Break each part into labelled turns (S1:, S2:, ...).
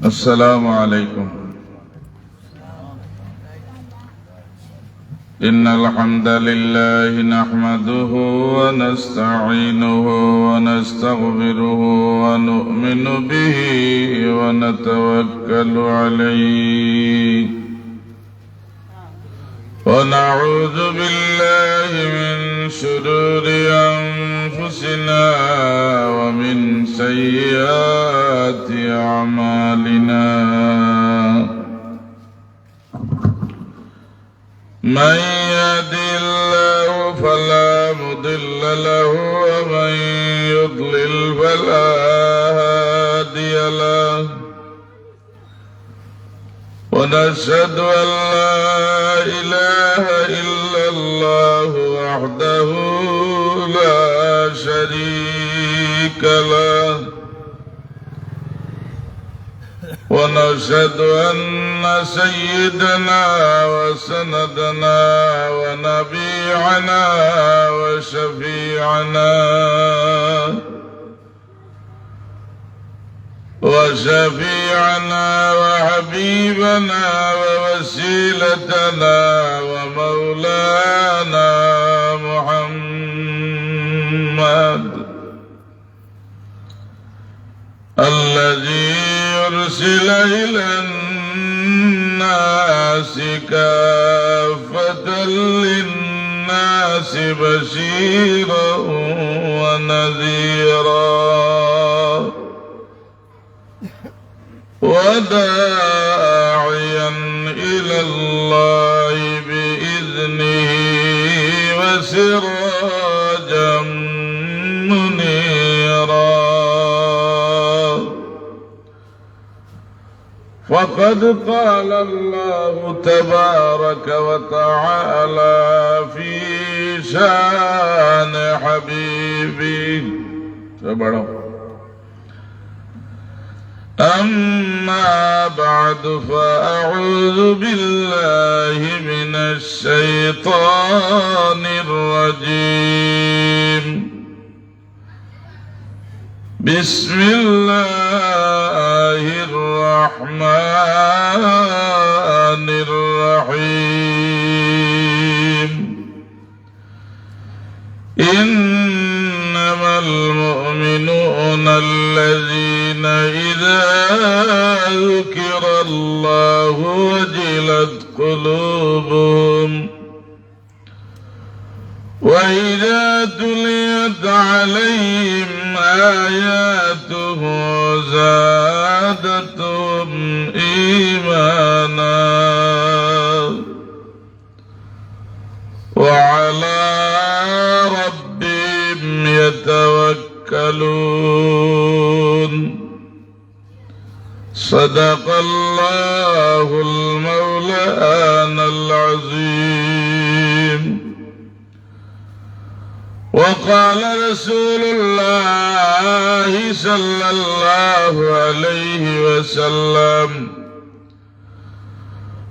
S1: السلام عليكم. إن الحمد لله نحمده ونستعينه ونستغفره ونؤمن به ونتوكل عليه ونعوذ بالله من شرور أنفسنا ومن سيئات أعمالنا. من يهده الله فلا مضل له ومن يضلل فلا هادي له. ونشهد أن لا إله إلا الله وحده لا شريك له. ونشهد أن سيدنا وسندنا ونبيعنا وشفيعنا وحبيبنا ووسيلتنا ومولانا محمد الذي أرسل إلى الناس كافة للناس بشيرا ونذيرا وداعيا إلى الله بإذنه وسراجا منيرا. فقد قال الله تبارك وتعالى في شان حبيبه أما بعد فأعوذ بالله من الشيطان الرجيم. بسم الله الرحمن الرحيم. إنما المؤمنون الذين إذا ذكر الله وجلت قلوبهم وإذا تليت عليهم آياته زادتهم إيمانا وعلى ربهم يتوكلون. صدق الله المولانا العظيم. وقال رسول الله صلى الله عليه وسلم: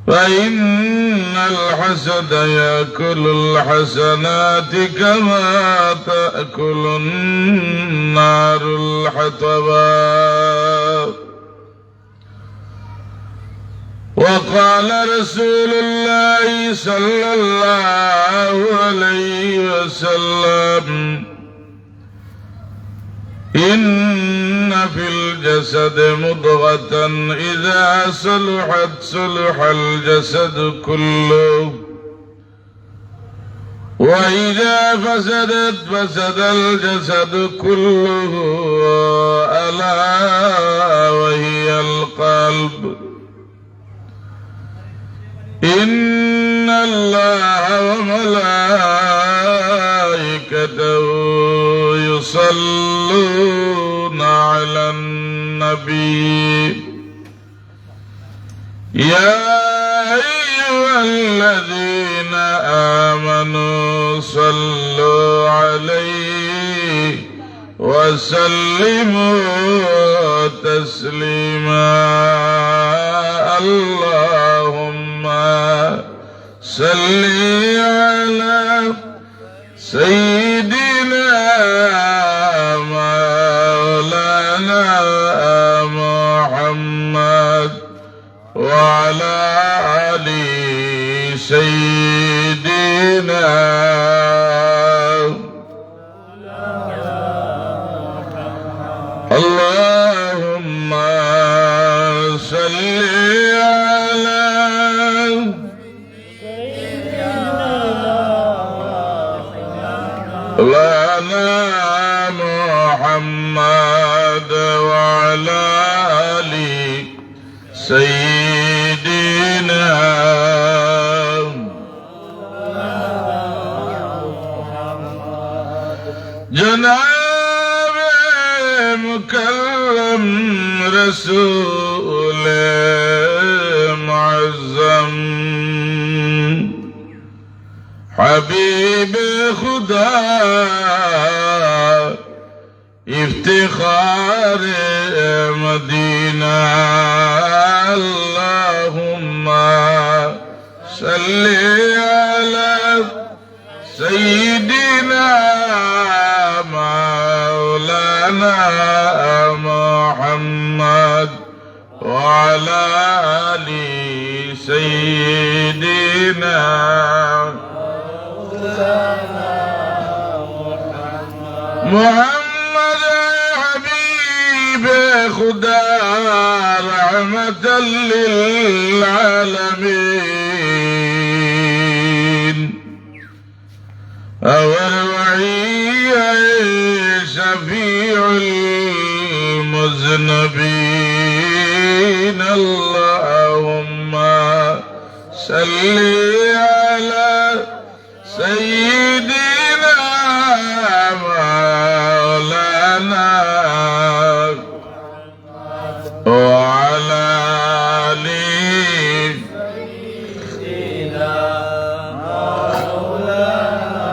S1: فإن الحسد يأكل الحسنات كما تأكل النار الحطب. وقال رسول الله صلى الله عليه وسلم: إن في الجسد مضغة إذا صلحت صلح الجسد كله وإذا فسدت فسد الجسد كله ألا وهي القلب. إن الله وملائكته يصلون على النبي يا أيها الذين آمنوا صلوا عليه وسلموا تسليما. اللهم صل على سيدنا مولانا محمد وعلى آل سيدنا اللهم صل على مولانا محمد وعلى آل سيدنا جناب مكرم رسول معظم حبیب خدا افتخار مدینہ اللہم صلی علی سیدنا مولانا محمد وعلى آل سيدنا محمد حبیب خدا رحمت للعالمین اور وحی شفیع المذنبین اللہم صلی علی سیدنا مولانا وعلى آل سيدنا مولانا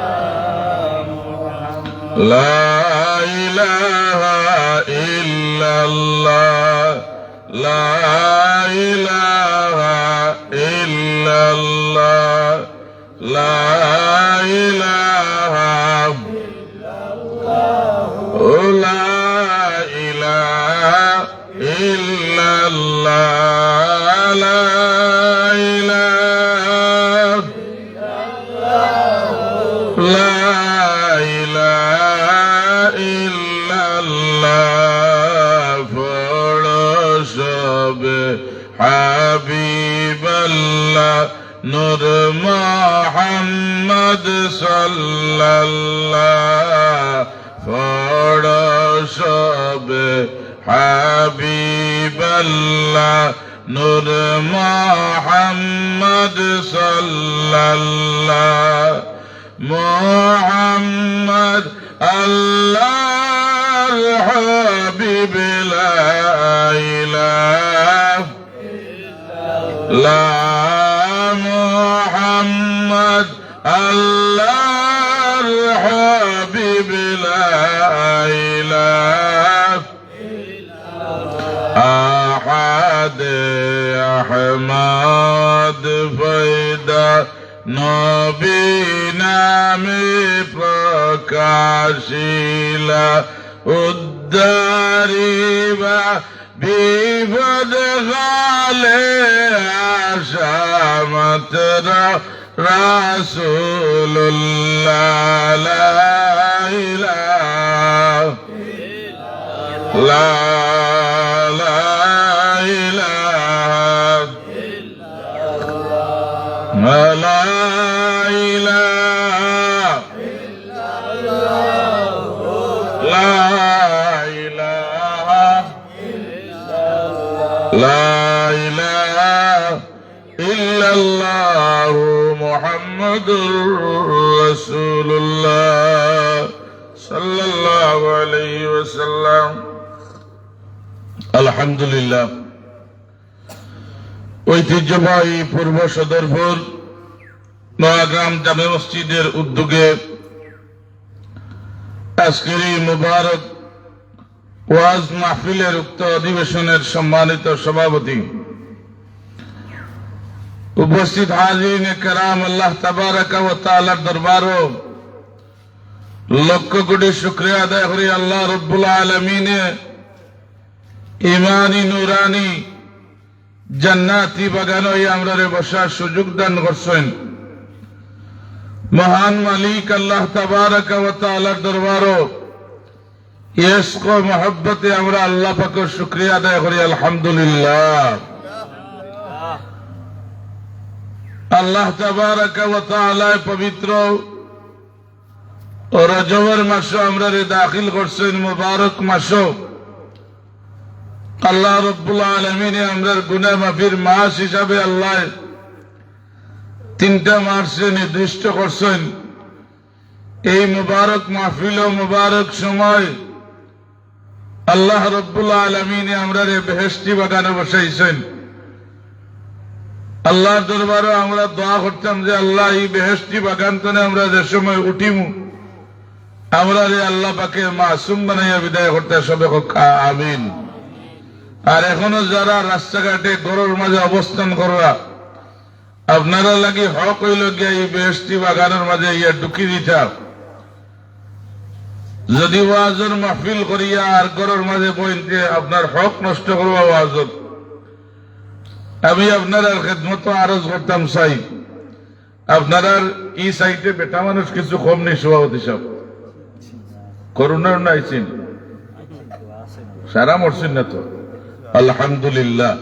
S1: لا إله إلا الله لا إله إلا الله لا إله إلا الله لا إله إلا الله لا إله لا إله إلا الله فرشب حبيب الله نور محمد صلى الله فرشب حبيب الله نور محمد صلى الله محمد الله الحبيب لا إله لا محمد الله الحبيب لا إله أحد أحمد فيدا نبينا مفركاشيلا الداربة بفدغال عشامة رسول الله لا إله لا لا إله لا إله لا إله لا إله إلا الله محمد رسول الله صلى الله عليه وسلم الحمد لله ঐতিহ্যবাহী পূর্ব সদরপুর নোয়াগ্রাম জামে মসজিদের উদ্যোগে আজকের এই মুবারক ওয়াজ মাহফিলের উক্ত অধিবেশনের সম্মানিত সভাপতি উপস্থিত হাজিরিন কেরাম আল্লাহ তাবারাকা ওয়া তাআলার দরবারে লক্ষ কোটি শুকরিয়া আদায় করি আল্লাহ রাব্বুল আলামিনে ঈমানি নুরানি জান্নাতি বাগান হয়ে আমরা বসার সুযোগ দান করছেন। মহান মালিক আল্লাহ তাবারাকা ওয়া তাআলার দরবারও ইশক ও মহব্বতে আমরা আল্লাহ পাকের শুকরিয়া আদায় করি আলহামদুলিল্লাহ। আল্লাহ তাবারাকা ওয়া তাআলা পবিত্র ও রজবের মাসে আমরা দাখিল করছেন, মুবারক মাসও। আল্লাহ রব্বুল আলামিন আমরার গুনাহ মাফির মাস হিসাবে আল্লাহ 3টা মাসে নির্দিষ্ট করছেন। এই মুবারক মাহফিল ও মুবারক সময় আল্লাহ রব্বুল আলামিন আমরার বেহেশতি বাগানে বসাইছেন। আল্লাহর দরবারে আমরা দোয়া করতাম যে আল্লাহ এই বেহেশতি বাগান থেকে আমরা যে সময় উঠিমু আমরা আল্লাহ পাকে মাসুম বানাইয়া বিদায় করতে সবে আমিন। আর এখনো যারা রাস্তাঘাটে ঘরের মাঝে অবস্থান করা আপনারা লাগি হক হইল গিয়া এই বেহেশতি বাগানের মাঝে ইয়া ঢুকি দিতা। যদি ওয়াজের মাহফিল করিয়া আর ঘরের মাঝে বইতে আপনার হক নষ্ট করবা ওয়াজত, আমি আপনার খেদমত আরজ করতাম চাই আপনার এই সাইটে বেটা মানুষ কিছু কম নেই। সভাপতি সাহেব করোনার নাইছেন, সারা মরছেন না তো আলহামদুলিল্লাহ।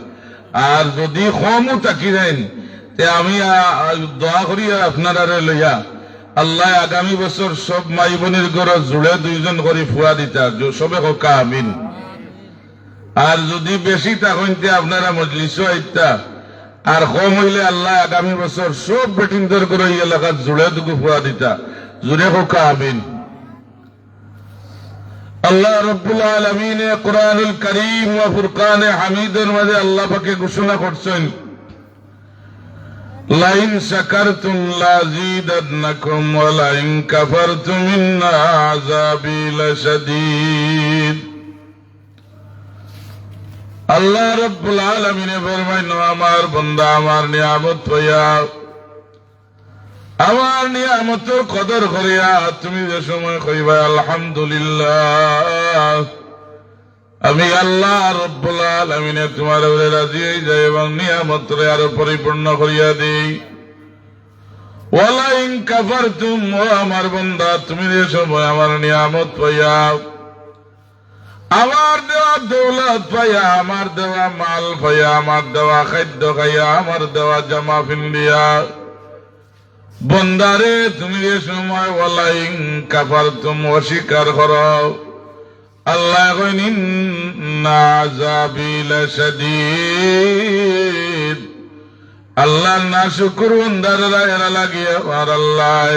S1: আর যদি কমও থাকি যান তে আমি দোয়া করি আপনার লইয়া আল্লাহ আগামী বছর সব মাই বোনের ঘরে জুড়ে 2জন করে ফুয়া দিতা সবে হকা আমিন। আর যদি বেশি থাকতে আপনারা মজলিস আইতা আর কম হইলে আল্লাহ আগামী বছর সব বেটিনদের করে এই এলাকার জুড়ে দুগু ফুয়া দিতা জুড়ে হকা আমিন। আল্লাহ রব্বুল আলামিন কুরআনুল কারীম ওয়া ফুরকানে হামিদের মাঝে আল্লাহ পাকে ঘোষণা করছেন, লাইন শাকারতুম লাযীদান্নাকুম ওয়া লাইন কাফারতুম ইন্না আযাবী লাশাদীদ। আল্লাহ রব্বুল আলামিন ফরমায়, আমার বান্দা আমার নিয়ামত পাইয়া আমার নিয়ামতের কদর করিয়া তুমি যে সময় কইবা আলহামদুলিল্লাহ, আমি আল্লাহ রব্বুল আলামিন তোমার উপরে রাজি হয়ে যাই এবং নিয়ামতরে আরো পরিপূর্ণ করিয়া দেই। ওয়ালা ইন কাফারতুম, ও আমার বান্দা তুমি যে সময় আমার নিয়ামত পাইয়া আমার দেওয়া দৌলত পাইয়া আমার দেওয়া মাল পাইয়া আমার দেওয়া খাদ্য খাইয়া আমার দেওয়া জামা পিন্দিয়া বন্দারে তুমি যে সময় ওয়ালা ইন কাফারতুম অস্বীকার করো, আল্লাহ কইন ইন্না আযাবী লাশাদীদ, আল্লাহ না শুকর বন্দারেরা এরা লাগিয়ে আর আল্লাহ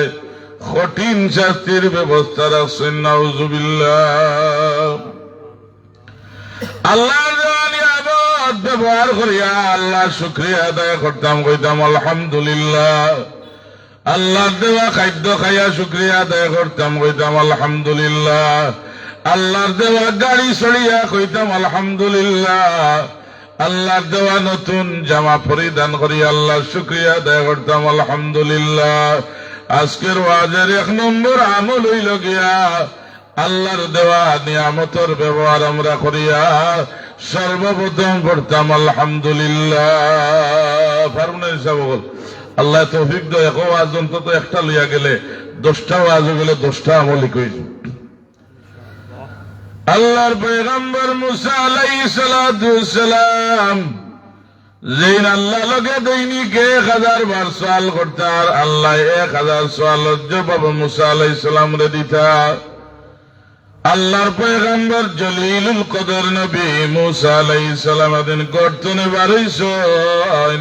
S1: কঠিন শাস্তির ব্যবস্থা রাখছেন। নাউযুবিল্লাহ। আল্লাহর দেওয়া নিয়ামত ব্যবহার করিয়া আল্লাহ শুকরিয়া আদায় করতাম, কইতাম আলহামদুলিল্লাহ। আল্লাহর দেওয়া খাদ্য খাইয়া শুকরিয়া আদায় করতাম, কইতাম আলহামদুলিল্লাহ। আল্লাহর দেওয়া গাড়ি চড়িয়া কইতাম আলহামদুলিল্লাহ। আল্লাহর দেওয়া নতুন জামা পরিধান করিয়া আল্লাহর শুকরিয়া আদায় করতাম আলহামদুলিল্লাহ। আজকের ওয়াজের 1 নম্বর আমল হইল গিয়া আল্লাহর দেওয়া নিয়ামতের ব্যবহার আমরা করিয়া সর্বপ্রথম করতাম আলহামদুলিল্লাহ। ফারুনা হিসাব আল্লাহ তৌফিক দেয়, এক ওয়াজ অন্তত একটা লইয়া গেলে 10টা ওয়াজ গেলে 10টা আমলই কইছি। আল্লাহর পয়গম্বর মুসা আলাইহিস সালাতু সালাম যেন আল্লাহ লগে দৈনিক 1000 বার সওয়াল করতার, আল্লাহ 1000 সওয়ালের জবাব মুসা আলাইহিস সালাম রে দিতা। আল্লাহর পয়গম্বর জলিলুল কদর নবী মুসা আলাইহিস সালাম দিন গর্তনে বাড়াইছেন।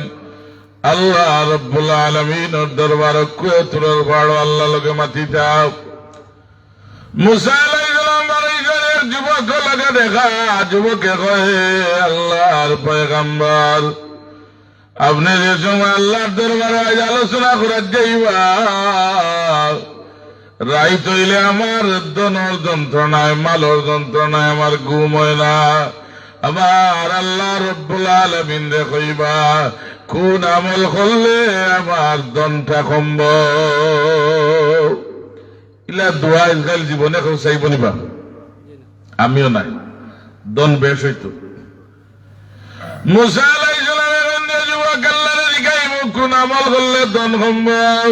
S1: আল্লাহ রব্বুল আলামিনের দরবার কুয়াতুরের বাড়ো আল্লাহ লগে মাতিতা। মুসা আলাইহিস সালাম বাড়াইছেন, যুবক লাগে দেখা, যুবকে কয়ে আল্লাহর পয়গম্বর আপনি যে সময় আল্লাহর দরবারে আলোচনা করে যাইবা রাইত হইলে আমার ধনের যন্ত্রণায় মালর যন্ত্রণায় আমার ঘুম হয় না। আমার আল্লাহ রব্বুল আলামিন রে কইবা কোন আমল করলে আমার ধনটা কমব। ইলা দোয়া ইসগাল জীবনে কেউ চাইব নিবা, আমিও নাই, ধন বেশ হইতো। মুসা আলাইহিস সালামের কোন আমল করলে ধন সম্ভব।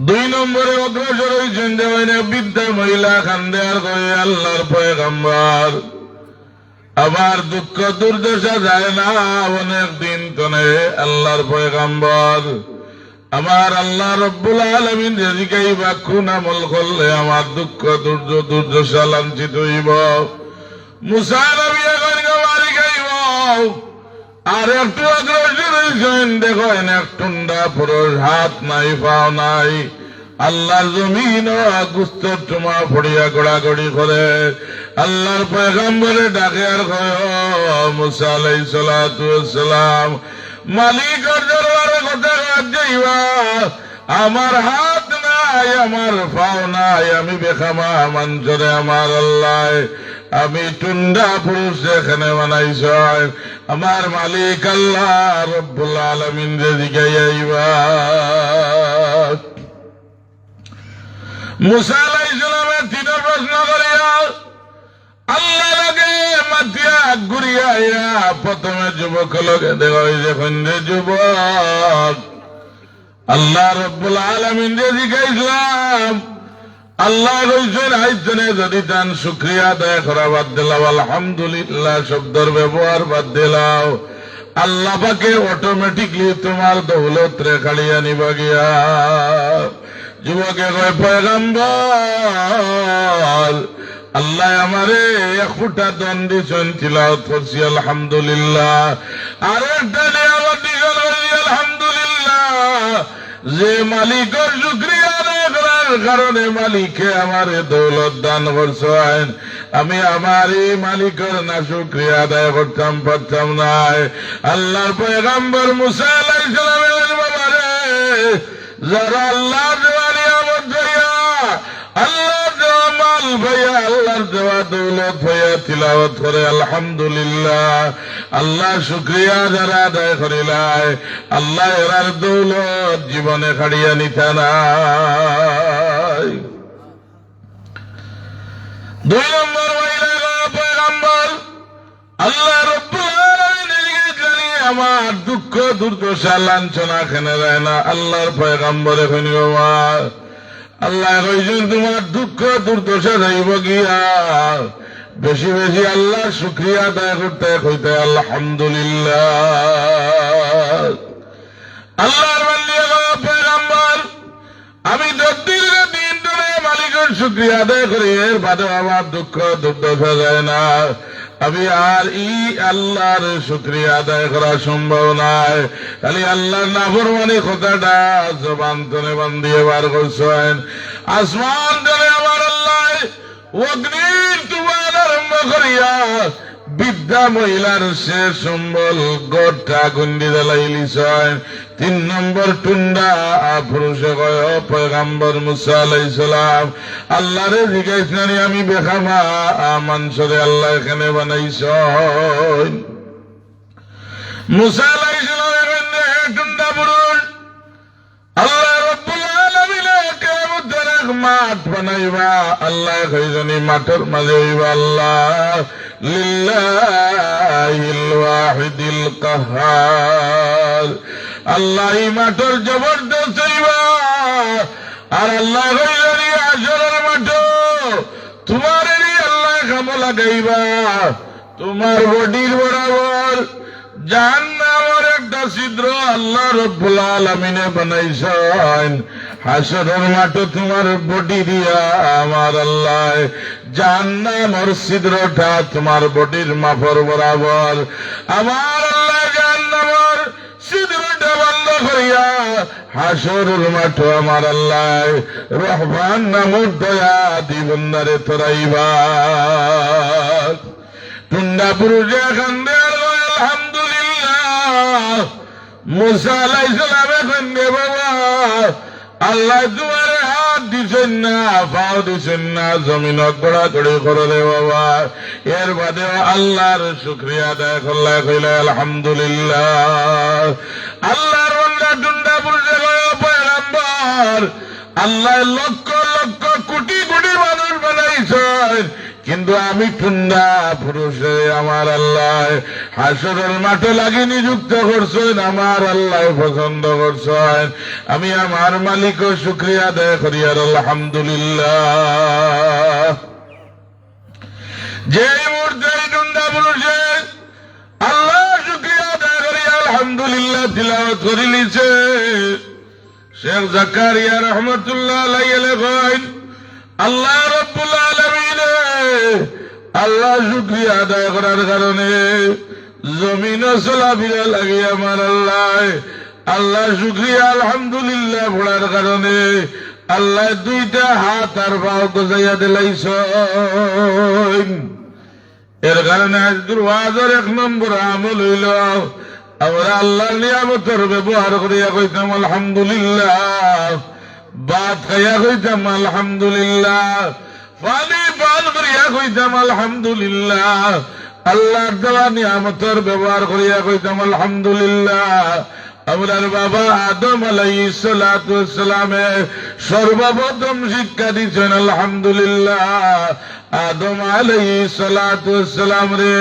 S1: 2 নম্বরে অগ্রসর হয়েছেন যে বৃদ্ধা মহিলা কান্দে আর কয়ে আল্লাহর পয়গম্বর আবার দুঃখ দুর্দশা যায় না অনেক দিন তনে আল্লাহর পয়গম্বর আমার আল্লাহ রব্বুল আলামিন রিজিকাইবা কোন আমল করলে আমার দুঃখ দুর্দশা লাঞ্ছিত হইব। মুসা নবী এখন বাড়ি গাইব আর একটু অগ্রসর হয়েছেন দেখেন এক টুন্ডা পুরুষ হাত নাই পাও নাই আল্লাহর জমিন গুস্ত টুমা পড়িয়া গোড়াগড়ি করে আল্লাহর পয়গম্বরে ডাকে আর কয় মুসা আলাইহিস সালাতু ওয়াস সালাম মালিকের দরবারে কথা যাইবা আমার হাত নাই আমার পাও নাই আমি বেখামা মঞ্চরে আমার আল্লাহ আমি টুন্ডা পুরুষ এখানে বানাইছ আমার মালিক আল্লাহ রব্বুল আলামিন যেদিকে আইবা। মুসা আলাইহিস সালামের 3 প্রশ্ন করিয়া আল্লাহ লগে মাতিয়া ঘুরিয়া প্রথমে যুবক লগে দেখা যখন যুবক আল্লাহ রব্বুল আলামিন যে জিজ্ঞাসলাম আল্লাহ কইছেন আইজনে যদি তান শুকরিয়া আদায় করা বাদ দিলাও আলহামদুলিল্লাহ শব্দের ব্যবহার বাদ দিলাও আল্লাহ পাকে অটোমেটিকলি তোমার দৌলত রে খাড়িয়া নিবা গিয়া। যুবকে কয় পয়গম্বর আল্লাহ আমারে 1 ফুটা দন দিছেন তিলাওয়াত করছি আলহামদুলিল্লাহ আর একটা নিয়ামত দিছেন আলহামদুলিল্লাহ যে মালিকের শুকরিয়া আদায় করার কারণে মালিকে আমারে দৌলত দান করছেন আমি আমার এই মালিকের না শুকরিয়া আদায় করতাম পারতাম না। আল্লাহর পয়গম্বর মুসা আলাইহিস সালামের বাবারে যারা আল্লাহ দেওয়া নিয়ামত ভাইয়া আল্লাহর দেওয়া মাল ভাইয়া আল্লাহর দেওয়া দৌলত ভাইয়া তিলাওয়াত করে আলহামদুলিল্লাহ আল্লাহ শুকরিয়া যারা আদায় করিলায় আল্লাহ এরার দৌলত জীবনে খাড়িয়া নিতা নাই। 2 নম্বর পয়গম্বর আল্লাহ রব্বুল আলামিন আমার দুঃখ দুর্দশা লাঞ্ছনা খেনে যায় না আল্লাহর পয়গম্বর এখন আল্লাহ কইছেন তোমার দুঃখ দুর্দশা যাইব গিয়া বেশি বেশি আল্লাহ শুকরিয়া আদায় করতে কইতে আলহামদুলিল্লাহ। আল্লাহর পয়গম্বর আমি দিন ধরে মালিকের শুকরিয়া আদায় করি এর বাদে আমার দুঃখ দুর্দশা যায় না আমি আর আল্লাহর শুকরিয়া আদায় করা সম্ভব নয়। খালি আল্লাহর নাফরমানি কথাটা জবান তনে বান্ধিয়ে বার করছেন। আসমান তনে আমার আল্লাহ অগ্নির তুফান আরম্ভ করিয়া বৃদ্ধা মহিলার শেষ সম্বল গোটা গুন্ডি জ্বালাইলিছেন। 3 নম্বর টুন্ডা পুরুষে কয় পয়গম্বর মুসা আলাইহিস সালাম আল্লাহরে জিজ্ঞাসা আমি বেখামা মানুষরে আল্লাহ এখানে বানাইছেন। মুসা আলাইহিস সালামের টুন্ডা পুরুষ আল্লাহ রব্বুল আলামিন কিয়ামতের মাঠ বানাইবা আল্লাহ কইছেন মাঠের মাঝে হইবা আল্লাহ লিল্লাহিল ওয়াহিদিল কাহ্হার আল্লাহ মাঠের জবরদস্ত হইবা আর আল্লাহ কইছেন হাশরের মাঠ তোমার আল্লাহ কাম লাগাইবা তোমার বডির বরাবর জাহান্নামের একটা ছিদ্র আল্লাহ রব্বুল আলামিনে বানাইছেন। হাশরের মাঠে তোমার বডি দিয়া আমার আল্লাহ জাহান্নামের ছিদ্রটা তোমার বডির মাপর বরাবর আমার আল্লাহ জাহান্নামের ছিদ্রটা বন্ধ করিয়া হাশরের মাঠে আমার আল্লাহ রহমান নামক দয়া দিবন্দারে তোরাইবা। টুন্ডা পুরুষে কান্দে আলহামদুলিল্লাহ মুসা আলাইহিস সালামে কান্দে বাবা আল্লাহ তোমার হাত দিছেন না পাও দিছেন না জমিন গড়াগড়ি করে রে বাবা এর বাদে আল্লাহর শুকরিয়া আদায় করলে কইলে আলহামদুলিল্লাহ। আল্লাহর বান্দা টুন্ডা পুরুষে পয়গম্বর আল্লাহ লক্ষ লক্ষ কোটি কোটি মানুষ বানাইছেন কিন্তু আমি টুন্ডা পুরুষে আমার আল্লাহ হাসরের মাঠে লাগি নিযুক্ত করছেন, আমার আল্লাহ পছন্দ করছেন। আমি আমার মালিকও শুকরিয়া আদায় করি আর আলহামদুলিল্লাহ। যে মুহূর্তে টুন্ডা পুরুষে আল্লাহ শুকরিয়া আদায় করি আলহামদুলিল্লাহ তিলাওয়াত করি লিছে, শেখ জাকারিয়া রহমতুল্লাহ আলাইহি লেখেন, আল্লাহ রাব্বুল আলামিন আল্লাহ শুকরিয়া আদায় করার কারণে জমিন চলাফেরা লাগে আমার আল্লাহ। আল্লাহ শুকরিয়া আলহামদুলিল্লাহ পড়ার কারণে আল্লাহ দুইটা হাত আর পাও গজাইয়া দিলাইছ। এর কারণে আজকের ওয়াজের 1 নম্বর আমল হইল আমরা আল্লাহর নিয়ামতের ব্যবহার করিয়া কইতাম আলহামদুলিল্লাহ, ভাত খাইয়া কইতাম আলহামদুলিল্লাহ, পানি পান করিয়া কইতাম আলহামদুলিল্লাহ, আল্লাহর দেওয়া নিয়ামতের ব্যবহার করিয়া কইতাম আলহামদুলিল্লাহ। আমরার বাবা আদম আলাইহিস সালাতু ওয়াস সালামে সর্বপ্রথম শিক্ষা দিয়েছেন আলহামদুলিল্লাহ। আদম আলাইহিস সালাতু ওয়াস সালাম রে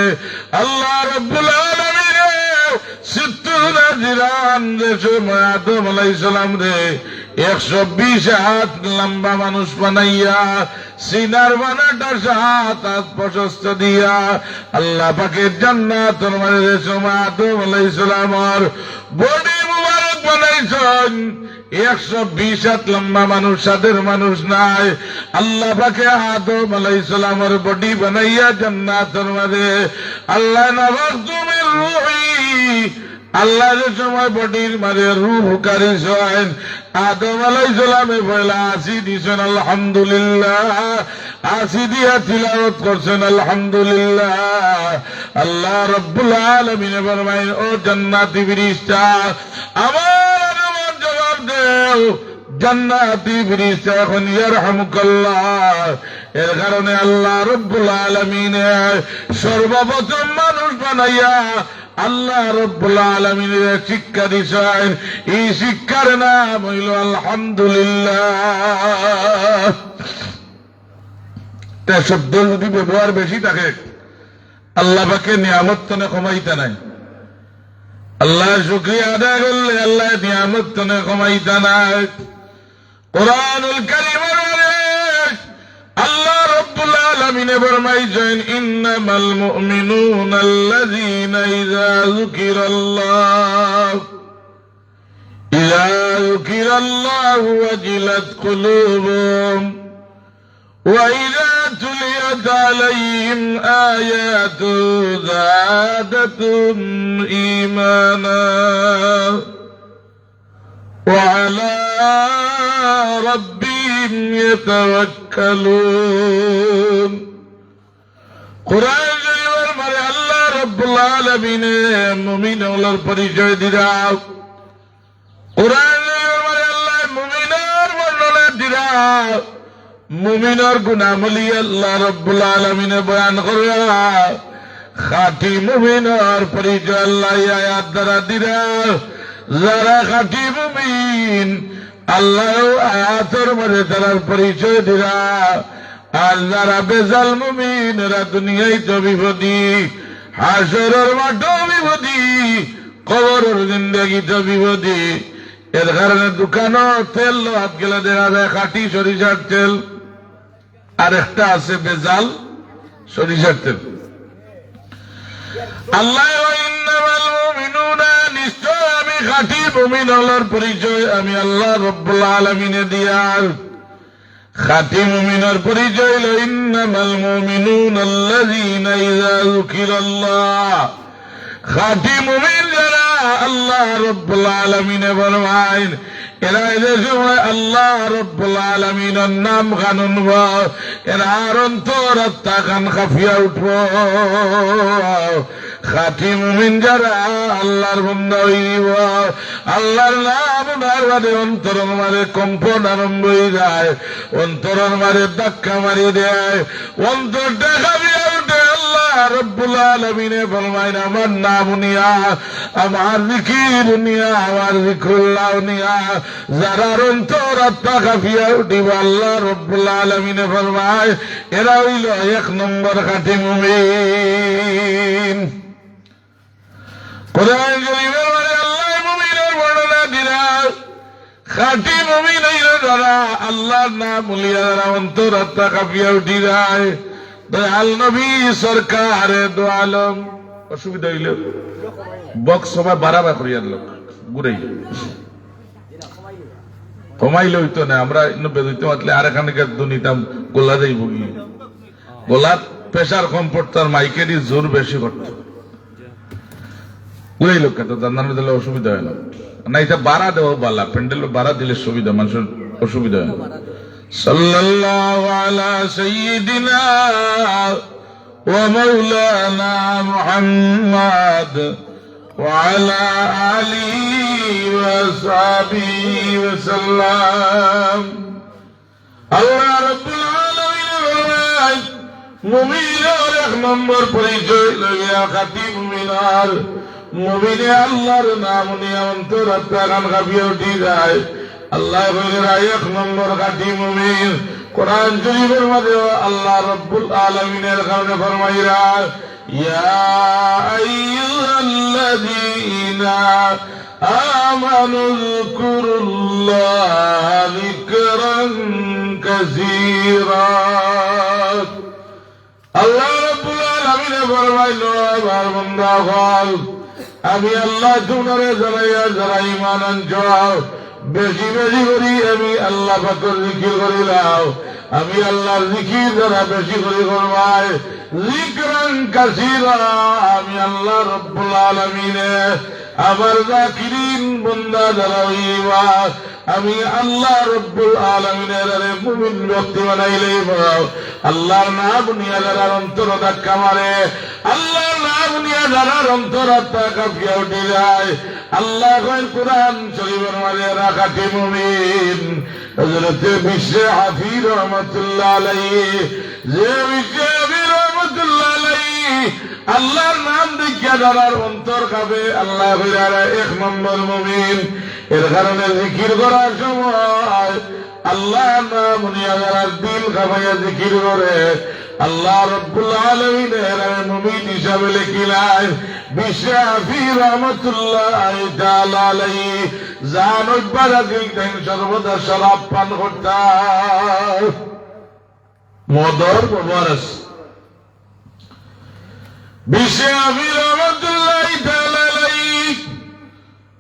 S1: আল্লাহ রাব্বুল আলামিন 70 জিরান যে সময় আদম আলাইহিস সালাম রে 120 হাত লম্বা মানুষ বানাইয়া সিনার বানাটা 7 হাত প্রশস্ত দিয়া আল্লাহ পাকের জান্নাতের মধ্যে সময় আদম আলাইহিস সালামের বডি মুবারক বানাইছেন। 120 হাত লম্বা মানুষ সাদের মানুষ নাই, আল্লাহ পাকে আদম আলাইহিস সালামের বডি বানাইয়া জান্নাতের মধ্যে আল্লাহ নাবাতুমির রূহি আল্লাহ যে সময় বডির মাঝে রূহ কারিছেন আদম আলাইহিস সালামে পয়লা 80 দিছেন আলহামদুলিল্লাহ, 80 দিয়া তিলাওয়াত করছেন আলহামদুলিল্লাহ। আল্লাহ রাব্বুল আলামিন ফরমায়েন, ও জান্নাতি ফেরেশতা আমার জবাব দেও, জান্নাতি ফেরেশতা এখন ইয়ারহামুকাল্লাহ। এর কারণে আল্লাহ রাব্বুল আলামিন সর্বপ্রথম মানুষ বানাইয়া আল্লাহ রাব্বুল আলামিনের শিক্ষা দিয়েছেন। এই শিক্ষার নাম হইল আলহামদুলিল্লাহ। তার শব্দ যদি ব্যবহার বেশি থাকে আল্লাহ পাকে নিয়ামত তনে কমাইতে নাই, আল্লাহ শুকরিয়া আদায় করলে আল্লাহ নিয়ামত তনে কমাইতে নাই। কোরআনুল কারীমের আল্লাহ রাব্বুল আলামিন ফরমাইছেন, ইন্নামাল মুমিনুনা আল্লাযীনা ইযা যুকিরাল্লাহু ওয়াজিলাত কুলুবুহুম ওয়া ইযা তুলিয়াত আলাইহিম আয়াতুহু যাদাতুহুম ঈমানা ওয়া আলা রাব্বিহিম ইয়াতাওয়াক্কালুন। কোরআন শরীফের মানে আল্লাহ রাব্বুল আলামিন মুমিন হওয়ার পরিচয় দিরাও। কোরআন শরীফের মানে আল্লাহ মুমিনের বর্ণনা দিরাও। মুমিনের গুণাবলী আল্লাহ রাব্বুল আলামিন বয়ান করা। খাঁটি মুমিনের পরিচয় আল্লাহ আয়াত দ্বারা দিরাও। যারা খাঁটি মুমিন আল্লাহ আয়াতের মধ্যে তার পরিচয় দিরা। আর যারা বেজাল মুমিন এরা দুনিয়ায় তো বিপদী, হাসরের মাঠেও বিপদী, কবরের জিন্দেগি তো বিপদী। এর কারণে দোকানও তেল হাত গেলে দেখা যায় খাঁটি সরিষার তেল, আর একটা আছে বেজাল সরিষার তেল। আল্লাহ নিশ্চয় আমি খাঁটি মুমিন হলার পরিচয় আমি আল্লাহ রাব্বুল আলামিনে দিয়ার। খাঁটি মুমিনের পরিচয় হলো ইন্নামাল মুমিনুনা আল্লাযীনা ইযা যুকিরাল্লাহ। খাঁটি মুমিন যারা আল্লাহ রাব্বুল আলামিনে ফরমায়েন এরা এদের সময় আল্লাহ রাব্বুল আলামিনের নাম কানুন এরা অন্তর আত্মা কান কাঁপিয়া উঠব। খাঁটি মুমিন যারা আল্লাহর বান্দা হইব, আল্লাহর নাম ওনার বাদে অন্তরের মারে কম্পন আরম্ভ হয়ে যায়, অন্তরের মারে ধাক্কা মারি দেয়, অন্তরটা কাঁপিয়া উঠে আল্লাহ রব্বুল আলামিনে ফরমাইন আমার নাম নিয়া আমার জিকির নিয়া আমার জিকরুল্লাহ নিয়া যারা অন্তর আত্মা কাঁপিয়া উঠিব আল্লাহ রব্বুল আলামিনে ফরমায় এরা হইল 1 নম্বর খাঁটি মুমিন। কোরআন শরীফের মধ্যে আল্লাহ মুমিনের বর্ণনা দিলেন খাঁটি মুমিন হইল যারা আল্লাহর নাম বলিয়া যারা অন্তর আত্মা কাঁপিয়া উঠি যায়। দয়াল নবী সরকারে দো আলম অসুবিধা হইল বক্স সময় বাড়াবা করিয়ার লোক ঘুরাই কমাইলে হইতো না আমরা বেদইতে মাতলে আর এখানে নিতাম গোলা যাইব গিয়ে গোলার প্রেশার কম পড়তো আর মাইকেরই জোর বেশি করতো ঘুরাই লোক তো দান্দানো দিলে অসুবিধা হয় না না এটা বাড়া দেওয়া বালা প্যান্ডেল বাড়া দিলে সুবিধা মানুষের অসুবিধা হয় না। সাল্লাল্লাহু আলা সাইয়্যিদিনা ওয়া মাওলানা মুহাম্মদ ওয়া আলা আলিহি ওয়া সাহবিহি ওয়া সাল্লাম। আল্লাহ রাব্বুল আলামিন মুমিনের 1 নম্বর পরিচয় লইয়া খাঁটি মুমিনার মুমিনে আল্লাহর নাম নিয়ে অন্তর আত্মা গান কাঁপিয়ে উঠি যায়। আল্লাহ বলেরা 1 নম্বর খাঁটি মুমিন। কোরআন শরীফের মধ্যে আল্লাহ রব্বুল আলামিনের কারণে ফরমাইরা ইয়া আইয়ুহাল্লাযীনা আমানু যকুরুল্লাহা যিকরান কাসীরা। আল্লাহ রব্বুল আলামিনে ফরমাইলো আমার বান্দা হল আমি আল্লাহ তোমারে জানাইয়া যারা ঈমান আনছো বেশি বেশি করি আমি আল্লাহ পাকের জিকির করিলাম। আমি আল্লাহর জিকির যারা বেশি করে করবাই যিকরান কাসীরা আমি আল্লাহ রব্বুল আলামিনে আমার যাকিরিন বান্দা যারা হইবা আমি আল্লাহ রব্বুল আলামিনের মুমিন ব্যক্তি বানাইলেই বড়। আল্লাহর নাম নিয়ে যারা অন্তর ধাক্কা মারে আল্লাহর নাম নিয়ে যারা অন্তর আত্মা কাঁপিয়া উঠে যায় আল্লাহ কোরআন শরীফের মাঝে খাঁটি মুমিন। হযরত বিশ্বে হাফিজ রহমাতুল্লাহ আলাইহি যে বিশ্বে হাফিজ রহমাতুল্লাহ আলাইহি আল্লাহর নাম দেখিয়া যারা অন্তর কাঁপে আল্লাহ কইরা 1 নম্বর মুমিন। এর কারণে জিকির করার সময় আল্লাহর নাম নিয়ে যারা দিল কাঁপাইয়া জিকির করে আল্লাহ রব্বুল আলামিনের মুমিন হিসাবে লিখিলাই বিশ্বে হাফিজ রহমাতুল্লাহ তাআলা আলাইহি জান একবার দিল দেন সর্বদা শরাব পান করতাম মদর মুবারক। বিশ্বে হাফিজ রহমাতুল্লাহ তাআলা আলাইহি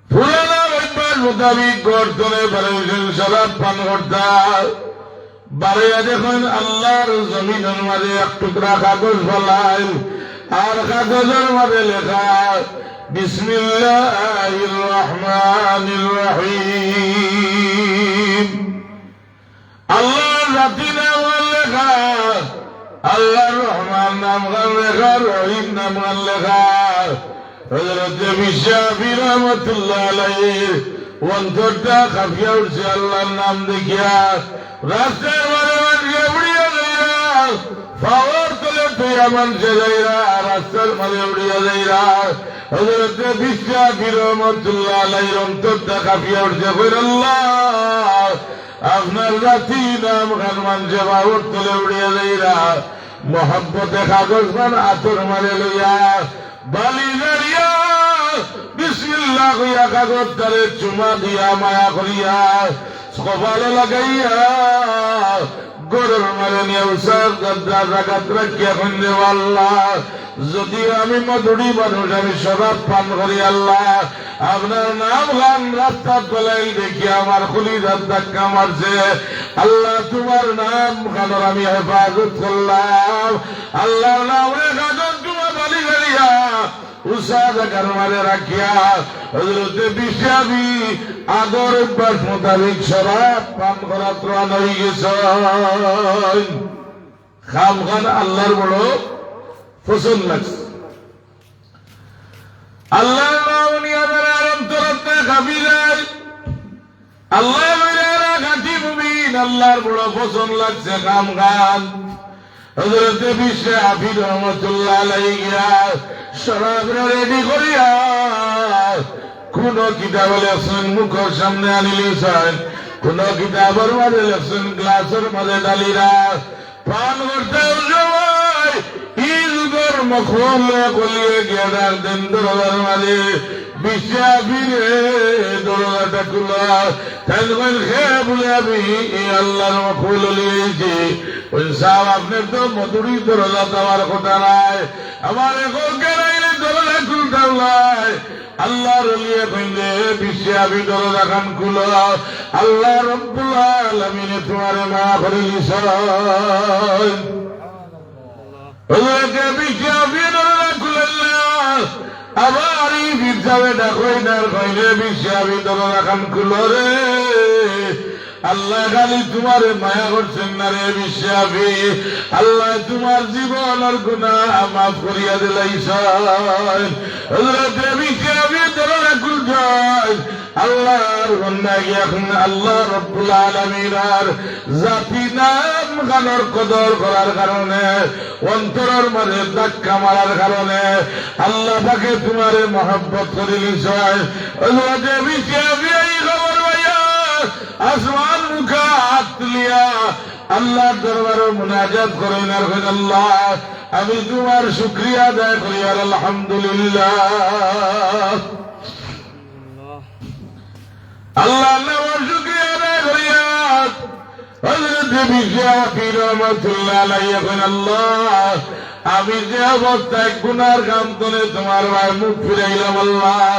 S1: পুরানা একবার মোতাবিক গর্দনে বাড়াইছেন শরাব পান করতাম। বাড়াইয়া দেখুন আল্লাহর জমিনের মাঝে 1 টুকরা কাগজ ফলাইল আর কাগজের মাঝে লেখা বিসমিল্লাহির রহমানির রহিম। আল্লাহর জাতি নাম লেখা আল্লাহর রহমান নাম লেখা রহিম নাম লেখা। হযরত বিশ্বে হাফিজ রহমাতুল্লাহ আলাইহি অন্তরটা কাঁপিয়া উঠছে আল্লাহর নাম দেখিয়া। রাস্তার মাঝে মাঝে উড়িয়া যাইরা পাওয়ার তলে তুইয়া মানুষে যাইরা রাস্তার মাঝে উড়িয়া যাইরা। হযরত বিশ্বে হাফিজ রহমাতুল্লাহ আলাইহির অন্তরটা কাঁপিয়া উঠছে কইর আল্লাহ আপনার জাতি নাম খান মানুষে পাওয়ার তলে উড়িয়া যাইরা মোহাব্বতে কাগজ মান আতর মারে লইয়া বালি দাঁড়িয়া বিসমিল্লাহ কইয়া কাগজ তারে চুমা দিয়া মায়া করিয়া কপালে লাগাইয়া গরুর মারে নিয়ে উসার জাগাত রাখিয়া কইলে আল্লাহ যদি আমি মধুরী মানুষ আমি শরাব পান করি আল্লাহ আপনার নাম গান রাস্তার তলায় দেখি আমার কলিজার ধাক্কা মারছে আল্লাহ তোমার নাম গানের আমি হেফাজত করলাম। আল্লাহর নামের গাজন তোমার বালি গাড়িয়া উষা জায়গার মারে রাখিয়া হযরত বিশ্বে হাফিজ আগর অভ্যাস মোতাবেক শরাব পান করা ত্রাণ হয়ে গেছে। খাম খান আল্লাহর বড় পছন্দ লাগছে। আল্লাহর নাম নিয়ে যারা অন্তরাত্মা কাঁপি যায় আল্লাহ খাঁটি মুমিন আল্লাহর বড় পছন্দ লাগছে খাম খান। হযরতে বিশ্বে হাফিজ রহমতুল্লাহ আলাইহিয়া শরাবরা রেডি করিয়া কোন কিতাব লেখছেন মুখের সামনে আনিলিছেন, কোন কিতাবের মাঝে লেখছেন গ্লাসের মাঝে ডালিরা পান করতে সময় ঈদর মখলে কলিয়ে গিয়ে ডাক দেন দরজার মাঝে বিশ্বা ফিরে দরজাটা খুলা তাই খেয়ে বলে আমি এই আল্লাহর মখল লিয়েছি। সাহেব আপনার তো মধুরী দরজা দেওয়ার কথা নাই, আমার এখন কেনাইলে দরজা খুলতাম নাই। আল্লাহ রলিয়ে কইলে বিশ্বা বি দরজা খান খুলো, আল্লাহ রব্বুল আলামিনে তোমারে মায়া করে দিছেন। হযরতে বিশ্বা বি দরজা খুললেন, আবার এই বিদ্যাবে ডাকই না কইলে বিশ্বা বি দরজা খান খুলো রে। আল্লাহ খালি তোমারে মায়া করছেন না রে বিশ্বাবি, আল্লাহ তোমার জীবনের গুনাহ মাফ করিয়া দিলাইছেন। হযরতে বিশ্বাবি দরজা খুলছেন, আল্লাহর বন্দা এখন আল্লাহ রব্বুল আলামিনের জাতি নাম গানের কদর করার কারণে অন্তরের মাঝে ধাক্কা মারার কারণে আল্লাহ পাকে তোমারে মহব্বত করে দিয়েছেন। হযরতে বিশ্বাবি এই খবর পাইয়া আসমান মুখা হাত তুলিয়া আল্লাহর দরবারে মুনাজাত করেন আর কইন আল্লাহ আমি তোমার শুকরিয়া আদায় করি আর আলহামদুলিল্লাহ। আল্লাহ আমার শুকরিয়া আদায় করিয়া হযরতে বিশ্বা ফির রহমাতুল্লাহ আলাইহি কইন আল্লাহ আমি যে অবস্থায় গুনার কাম করে তোমার ভাই মুখ ফিরাইলাম আল্লাহ,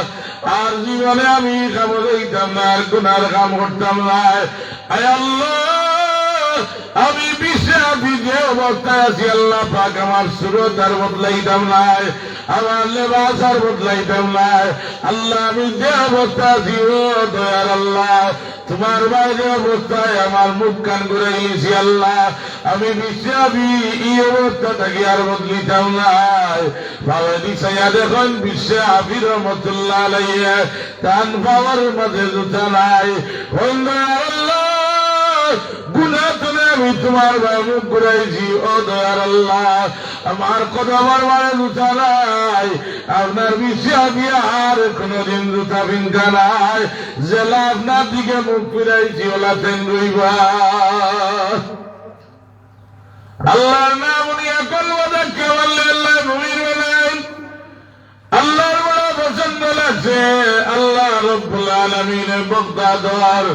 S1: আর জীবনে আমি খাবো দিতাম না, আর গুনার কাম করতাম না। আয় আল্লাহ আমি বিশ্বাসী যে অবস্থায় আছি আল্লাহ পাক আমার সুরত আর বদলাইতাম নাই, আমার লেবাস আর বদলাইতাম নাই। আল্লাহ আমি যে অবস্থা আছি ও দয়ার আল্লাহ তোমার বাইরে অবস্থায় আমার মুখ কান করে গেছি আল্লাহ, আমি বিশ্বাসী এই অবস্থাটাকে আর বদলিতাম নাই। ভাবে দিশাইয়া দেখুন বিশ্বা হাফিজ রহমতুল্লাহ আলাইহি কান পাওয়ার মাঝে জুতা নাই। আল্লাহ গুনাহ তুলে আমি তোমার মুখ ঘুরাইছি ও দয়ার আল্লাহ, আমার কদমের মাঝে জুতা নাই, আপনার বিশ্বা দিয়ে আর কোনদিন জুতা পিনকা নাই। জেলা আপনার দিকে মুখ ফিরাইছি ওলা তেন রইবা। আল্লাহর নাম নিয়ে কলমা কেবল আল্লাহ মুমিন বলেন, আল্লাহর বড় পছন্দ লাগছে। আল্লাহ রব্বুল আলামিনের বক্তাদর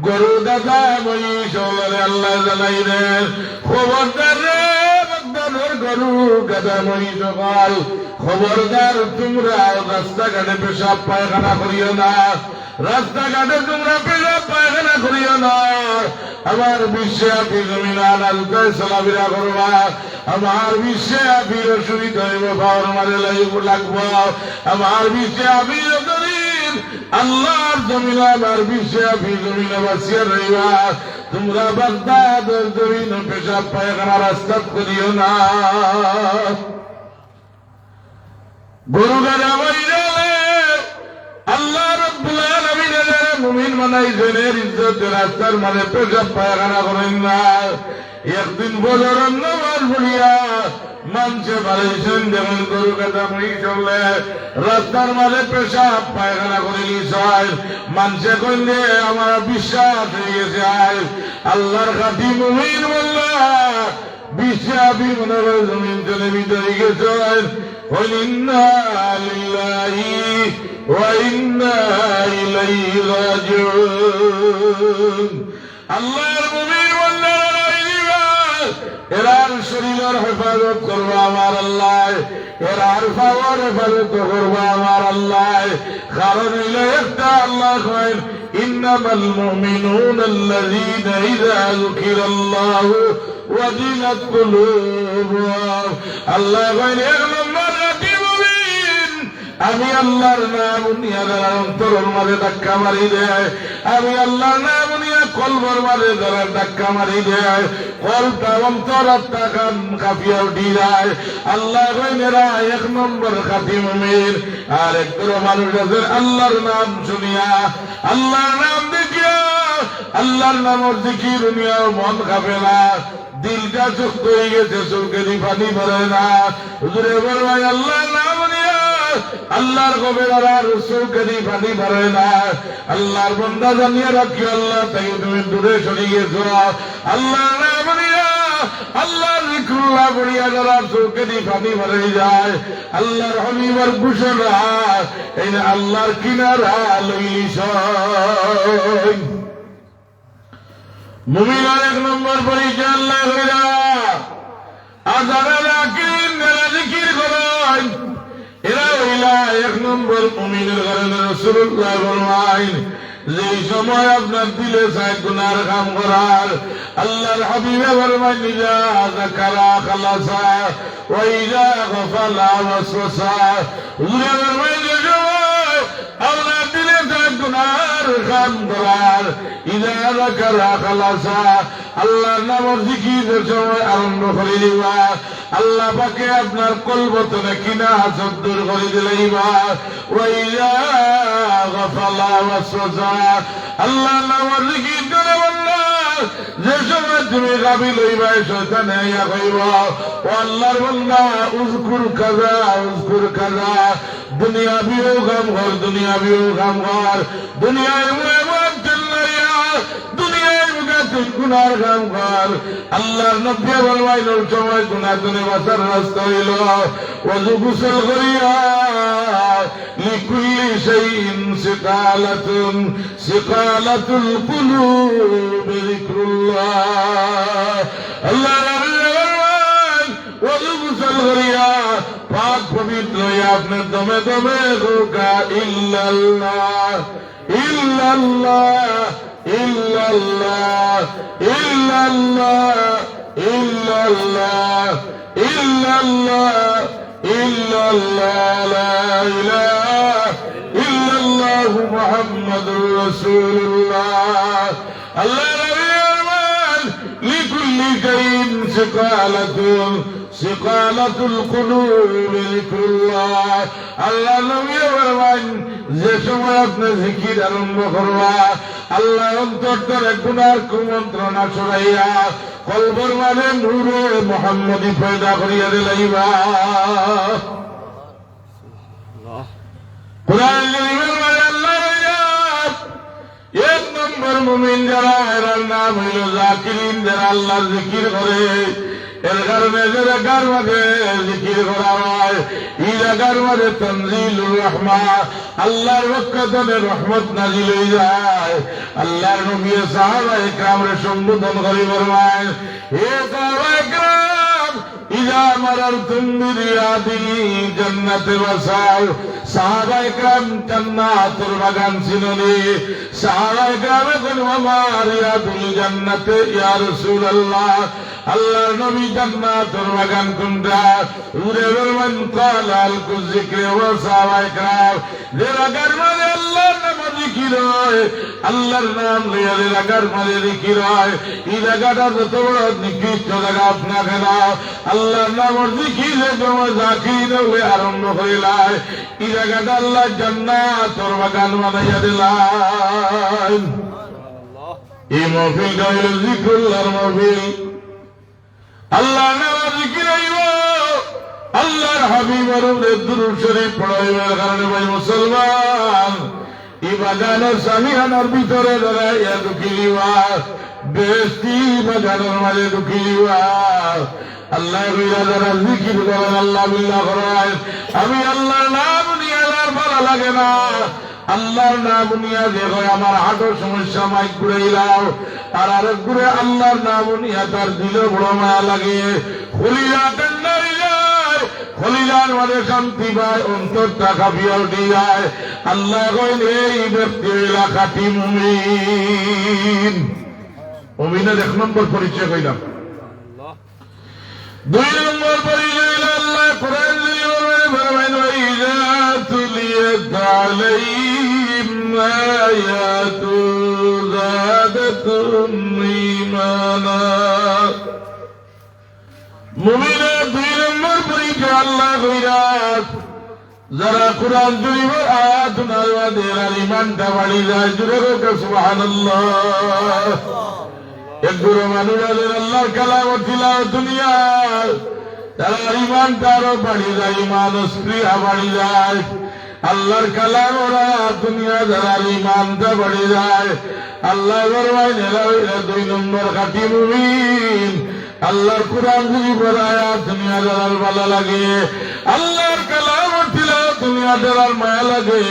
S1: গরু দাদা মহিষ আল্লাহ জানাইলেন খবরদার রে বক্তাদর গরু গাদা মহিষ সকল, খবরদার তোমরা রাস্তাঘাটে পেশাব পায়খানা করিও না, রাস্তাঘাটে তোমরা পেশাব পায়খানা করিও না। আমার বিশ্বাসী জমিনান আলতায় চলাফেরা করবা, আমার বিশ্বাসীর অসুবিধা হইব পাওয়ার মাঝে লাগবো, আমার বিশ্বাসী যতদিন আল্লাহর জমিন আমার বিশ্বাসী জমিনে বাঁচিয়ে রইবা। তোমরা বাগদাদের জমিন পেশাব পায়খানা রাস্তা করিও না। গরু গাড়া মরিলে আল্লাহ রব্বুল আলামিনের যারা মুমিন বানাইছেন এর ইজ্জত রাস্তার মাঝে পেশাব পায়খানা করেন না। একদিন বজরের নামাজ পড়িয়া মানুষে বাড়াইছেন যেমন গরু গাদা মহিষ চললে রাস্তার মাঝে পেশাব পায়খানা করে নিয়েছেন। মানুষে কইলে আমার বিশ্বাস হয়ে গেছে আল্লাহর খাঁটি মুমিন বললা বিশ্বাসী মনে হয় জমিন চলে ভিতরে গেছেন। ইন্না লিল্লাহি ওয়া ইন্না ইলাইহি রাজিউন। আল্লাহর মুমিন বললা এরার শরীরের হেফাজত করবো আমার আল্লাহ, এরার পাওয়ার হেফাজত করবো আমার আল্লাহ। কারণ হইলে একটা আল্লাহ কয়েন ইন্নামাল মুমিনুনা আল্লাযীনা ইযা যুকিরাল্লাহু ওয়াজিলাত কুলুবুহুম। আল্লাহ কয়েন এক নম্বর রাতি মুমিন আমি আল্লাহর নাম নিয়ে যারা অন্তরের মাঝে ধাক্কা মারি দেয়, আমি আল্লাহর নাম নিয়ে কলবর মাঝে যারা ধাক্কা মারি দেয়, কলটা অন্তর আত্মাখান কাঁপিয়া উঠি যায়। আল্লাহ কইনেরা এক নম্বর খাঁটি মুমিন। আর একদল মানুষ আছে আল্লাহর নাম শুনিয়া আল্লাহর নাম দেখিয়া আল্লাহর নামের জিকির দুনিয়ার মন খাবে না, দিলটা চোখ হয়ে গেছে, চোখে পানি ভরে না। হুজুরে বলবাই আল্লাহর নাম নিয়া আল্লাহর কবেরার চোখে পানি ভরে না। আল্লাহর বান্দা জানিয়ে রাখি আল্লাহ তাই তুমি দূরে সরে গেছো। আল্লাহর নাম নিয়া আল্লাহর জিকরুল্লাহ করিয়া যারা চোখে পানি ভরে যায়, আল্লাহর হাবিবের ঘোষণা এই আল্লাহর কিনারা লইলিস। মুমিনের এক নম্বর পরিচয় আল্লাহ হইরা আর যারা রাকিন যারা জিকির করেন এরা হইলা এক নম্বর মুমিনের কারণে। রাসূলুল্লাহ ফরমাইন যে সময় আপনার দিলে চায় গুনার কাম করার, আল্লাহর হাবিবে ফরমাইন ইজা যাকারা খালাসা ওয়া ইজা গাফালা ওয়াসওয়াসা। হুজুরে ফরমাইন যে সময় আপনার দিলে চায় গুনার কাম করার, ইজা যাকারা খালাসা আল্লাহর নামের জিকিরের সময় আরম্ভ করে দিবা, আল্লাহ পাকে আপনার কলবতনে কিনা হাসদ দূর করে দিলাইবা। ওয়া ইজা গাফালা ওয়াসওয়াসা আল্লাহর নামের জিকির করে বললা যে সময় তুমি গাফিল হইবা শয়তানে আইয়া কইবা ও আল্লাহর বান্দা উযকুর কাযা উযকুর কাযা, দুনিয়াবিও কাম কর দুনিয়াবিও কাম কর, দুনিয়ায় মুহাম্মদ চল্লাইয়া দুনিয়ায় মুগাতে গুনার কাম কর। আল্লাহর নবী বলবাইল সময় গুনাহ থেকে বাঁচার রাস্তা হইল ওযু গোসল করিয়া লিকুল্লি শাইইন সিকালাতুন সিকালাতুল কুলুব যিকরুল্লাহ। আল্লাহ ওযু গোসল করিয়া পাক পবিত্র হইয়া আপনার দমে দমে রোকা ইল্লাল্লাহ ইল্লাল্লাহ ইল্লাল্লাহ ইল্লাল্লাহ ইল্লাল্লাহ ইল্লাল্লাহ ইল্লাল্লাহ লা ইলাহা ইল্লাল্লাহু মুহাম্মাদুর রাসূলুল্লাহ। আল্লাহ রাব্বুল লিকুল্লি কাইন সিকালাতুন সিকালাতুল কুলুব যিকরুল্লাহ। আল্লাহ নবী ফরমান যে সময় আপনি জিকির আরম্ভ করবা, আল্লাহ অন্তরটারে গুনার কুমন্ত্রণা ছড়াইয়া কলবর মানে নূরে মুহাম্মদী পয়দা করিয়া দিলাইবা। কুরআন শরীফের মানে আল্লাহ এক নম্বর মুমিন যারা এর নাম হইল যাকিরিন, যারা আল্লাহর জিকির করে। এর কারণে যে জায়গার মাঝে জিকির করা হয় এই জায়গার মাঝে তানজিলুর রাহমা আল্লাহর পক্ষ থেকে রহমত নাজিল হয়ে যায়। আল্লাহর নবী সাহাবায়ে কেরামরে সম্বোধন করে ফরমায় হে সাহাবায়ে কেরাম ইজা মারারতুম বিরিয়াদি জান্নাতে ওয়াসাও। সাহাবায়ে কেরাম জান্নাতের বাগান চিননি। সাহাবায়ে কেরাম এখন আমার রিয়াদুল জান্নাতে ইয়া রাসূলুল্লাহ আল্লাহর নবী জান্নাতের বাগান কোনটা? হুজুরে বলবেন কালাল কুযিকরে ওয়া সাহাবায়ে কেরাম যে বাগান মানে আল্লাহর নাম জিকির হয়, আল্লাহর নাম লইয়া যে বাগান মানে জিকির হয়, এই জায়গাটা যত বড় নিকৃষ্ট জায়গা আপনাকে দাও। আল্লাহর নাম জিকিরে তোমার জাকির হয়ে আরম্ভ করিলাই এই জায়গাটা আল্লাহ জান্নাতের বাগান বানাইয়া দিলেন। এই মাহফিলটা হইল জিকিরুল্লাহর মাহফিল। আল্লাহর নাম জিকির হইব, আল্লাহর হাবিবের উপরে দুরূদ শরীফ পড়াইবার কারণে ভাই মুসলমান এই বাগানের সামিয়ানার ভিতরে দাঁড়াইয়া ঢুকিলিবা, বেহেশতি বাগানের মাঝে ঢুকিলিবা। আল্লাহ কইরা যারা জিকির করেন আল্লাহ বিল্লাহ করেন, আমি আল্লাহর নাম নিয়ে আর ভালো লাগে না। আল্লাহর নাম নিয়ে যে হয় আমার হাঁটুর সমস্যা মাইক ঘুরাইলাম, আর আরেক ঘুরে আল্লাহর নাম নিয়ে তার দিলে বড় মায়া লাগে। খলিলা কান্নারি যায়, খলিলার মাঝে শান্তি পায়, অন্তরটা কাঁপিয়া উঠে যায়। আল্লাহ কইন এই ব্যক্তি হইলা খাঁটি মুমিন। মুমিনের এক নম্বর পরিচয় কইলাম। দুই নম্বর পরিচয় হইল আল্লাহ কোরআন ফরমাইল ইযা তুলিয়াত আলাইহিম আয়াতু যাদাতুহুম ঈমানা। মুমিনের দুই নম্বর পরিচয় আল্লাহ কইরা যারা কোরআন শরীফের আয়াত শোনার আর ইমানটা বাড়ি যায়, জুড়ে হোক সুবহানাল্লাহ। একগুলো মানুষ আছেন আল্লাহর কালাম তিলাওয়াত দুনিয়া, তারা ইমানটা আরো বাড়ি যায়, ইমান ও স্পৃহা বাড়ি যায়। আল্লাহর কালাম ওরা দুনিয়া যারা ইমানটা বাড়ি যায়, আল্লাহ বরমাই নেলা 2 নম্বর খাঁটি মুমিন। আল্লাহর কোরআন শরীফের আয়াত দুনিয়া যারা ভালো লাগে, আল্লাহর কালাম তিলাওয়াত দুনিয়া যারা মায়া লাগে,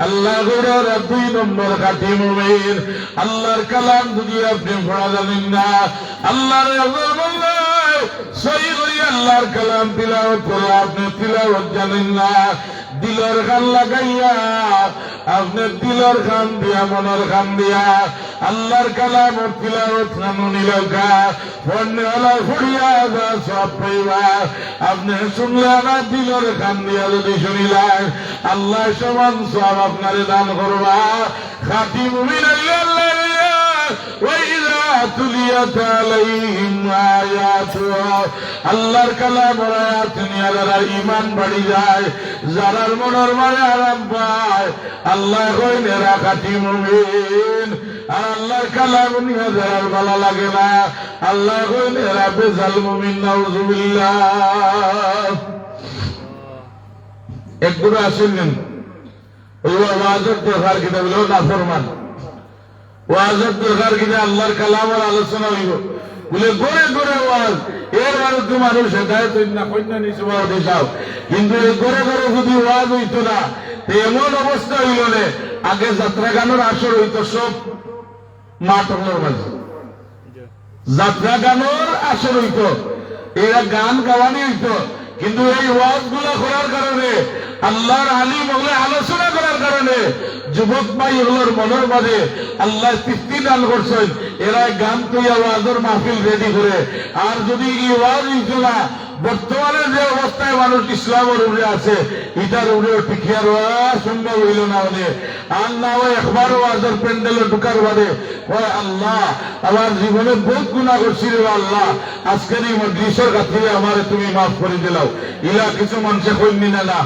S1: আল্লাহ গোরার 2 নম্বর খাঁটি মুমিন। আল্লাহর কালাম যদি আপনি পড়া জানেন না, আল্লাহর সহি করি আল্লাহর কালাম তিলাওয়াত করে আপনি তিলাওয়াত জানেন না, দিলের খান লাগাইয়া আপনি দিলের খান দিয়া মনের খান দিয়া আল্লাহর কালাম তিলাওয়াত নানুনি লগা পড়নে হলা ফুড়িয়া যা সব পাইবা। আপনি শুনলে না দিলের খান দিয়া যদি শুনিলেন, আল্লাহ সমান সব আপনারে দান করবা। খাঁটি মুমিন আল্লাহ তুলিয়াত আলাইহিম আয়াতুহা, আল্লাহর কালাম আয়াত নিয়ে যারা ঈমান বাড়ি যায়, যারার মনের মাঝে আরাম পায়, আল্লাহ কইন এরা খাঁটি মুমিন। আর আল্লাহর কালাম নিয়ে যারা ভালো লাগে না, আল্লাহ কইন এরা বেজাল মুমিন। নাউযুবিল্লাহ। একগুলো আসেন ওই ওয়াজের দরকার কিনা বলে নাফরমান, ওয়াজের দরকার কিনা আল্লাহর কালামের আলোচনা হইব বলে গড়ে গড়ে ওয়াজ। এর মানে তো মানুষ হেদায়েত না কন্যা নিচে দেখাও, কিন্তু এই গড়ে গড়ে যদি ওয়াজ হইতো না, এমন অবস্থা হইল নে আগে যাত্রা গানের আসর হইতো সব মাঠের মাঝে, যাত্রা গানের আসর হইতো, এরা গান গাওয়ানি হইতো। কিন্তু এই ওয়াজ গুলা করার কারণে, আল্লাহর আলিম ওগুলো আলোচনা করার কারণে যুবক ভাই এগুলোর মনের মাঝে আল্লাহ তৃপ্তি দান করছেন। এরা গান তৈয়া ওয়াজের মাহফিল রেডি করে। আর যদি এই ওয়াজ হইতো না, বর্তমানে যে অবস্থায় মানুষ ইসলামের উপরে আছে, এটার উপরে টিকিয়া রওয়া সম্ভব হইল না। হলে আর না হয় একবার ওয়াজের প্যান্ডেলে ঢুকার বাদে হয় আল্লাহ আমার জীবনে বহুত গুনাহ করছি রে আল্লাহ, আজকের এই মজলিসের খাতিরে আমারে তুমি মাফ করে দিলাও। ইলা কিছু মানুষে কইনি না না।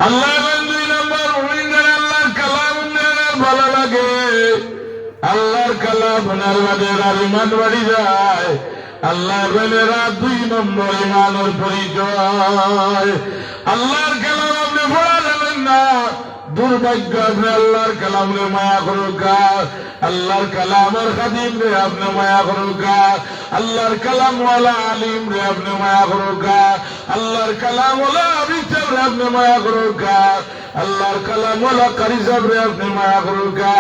S1: আল্লাহ 2 নম্বর মুমিন যারা আল্লাহর কালাম ভালো লাগে, আল্লাহর কালাম আর ঈমান বাড়ি যায়। আল্লাহ বলেরা 2 নম্বর ঈমানের পরিচয়। আল্লাহর কালাম আপনি পড়া জানেন না, দুর্ভাগ্য। আপনি আল্লাহর কালামে মায়া করুকা, আল্লাহর কালামের খাদিম রে আপনি মায়া করুকা, আল্লাহর কালামওয়ালা আলিম রে আপনি মায়া করুকা, আল্লাহর কালামওয়ালা আবিচার রে আপনি মায়া করুকা, আল্লাহর কালামওয়ালা কারি সাহেব রে আপনি মায়া করুকা।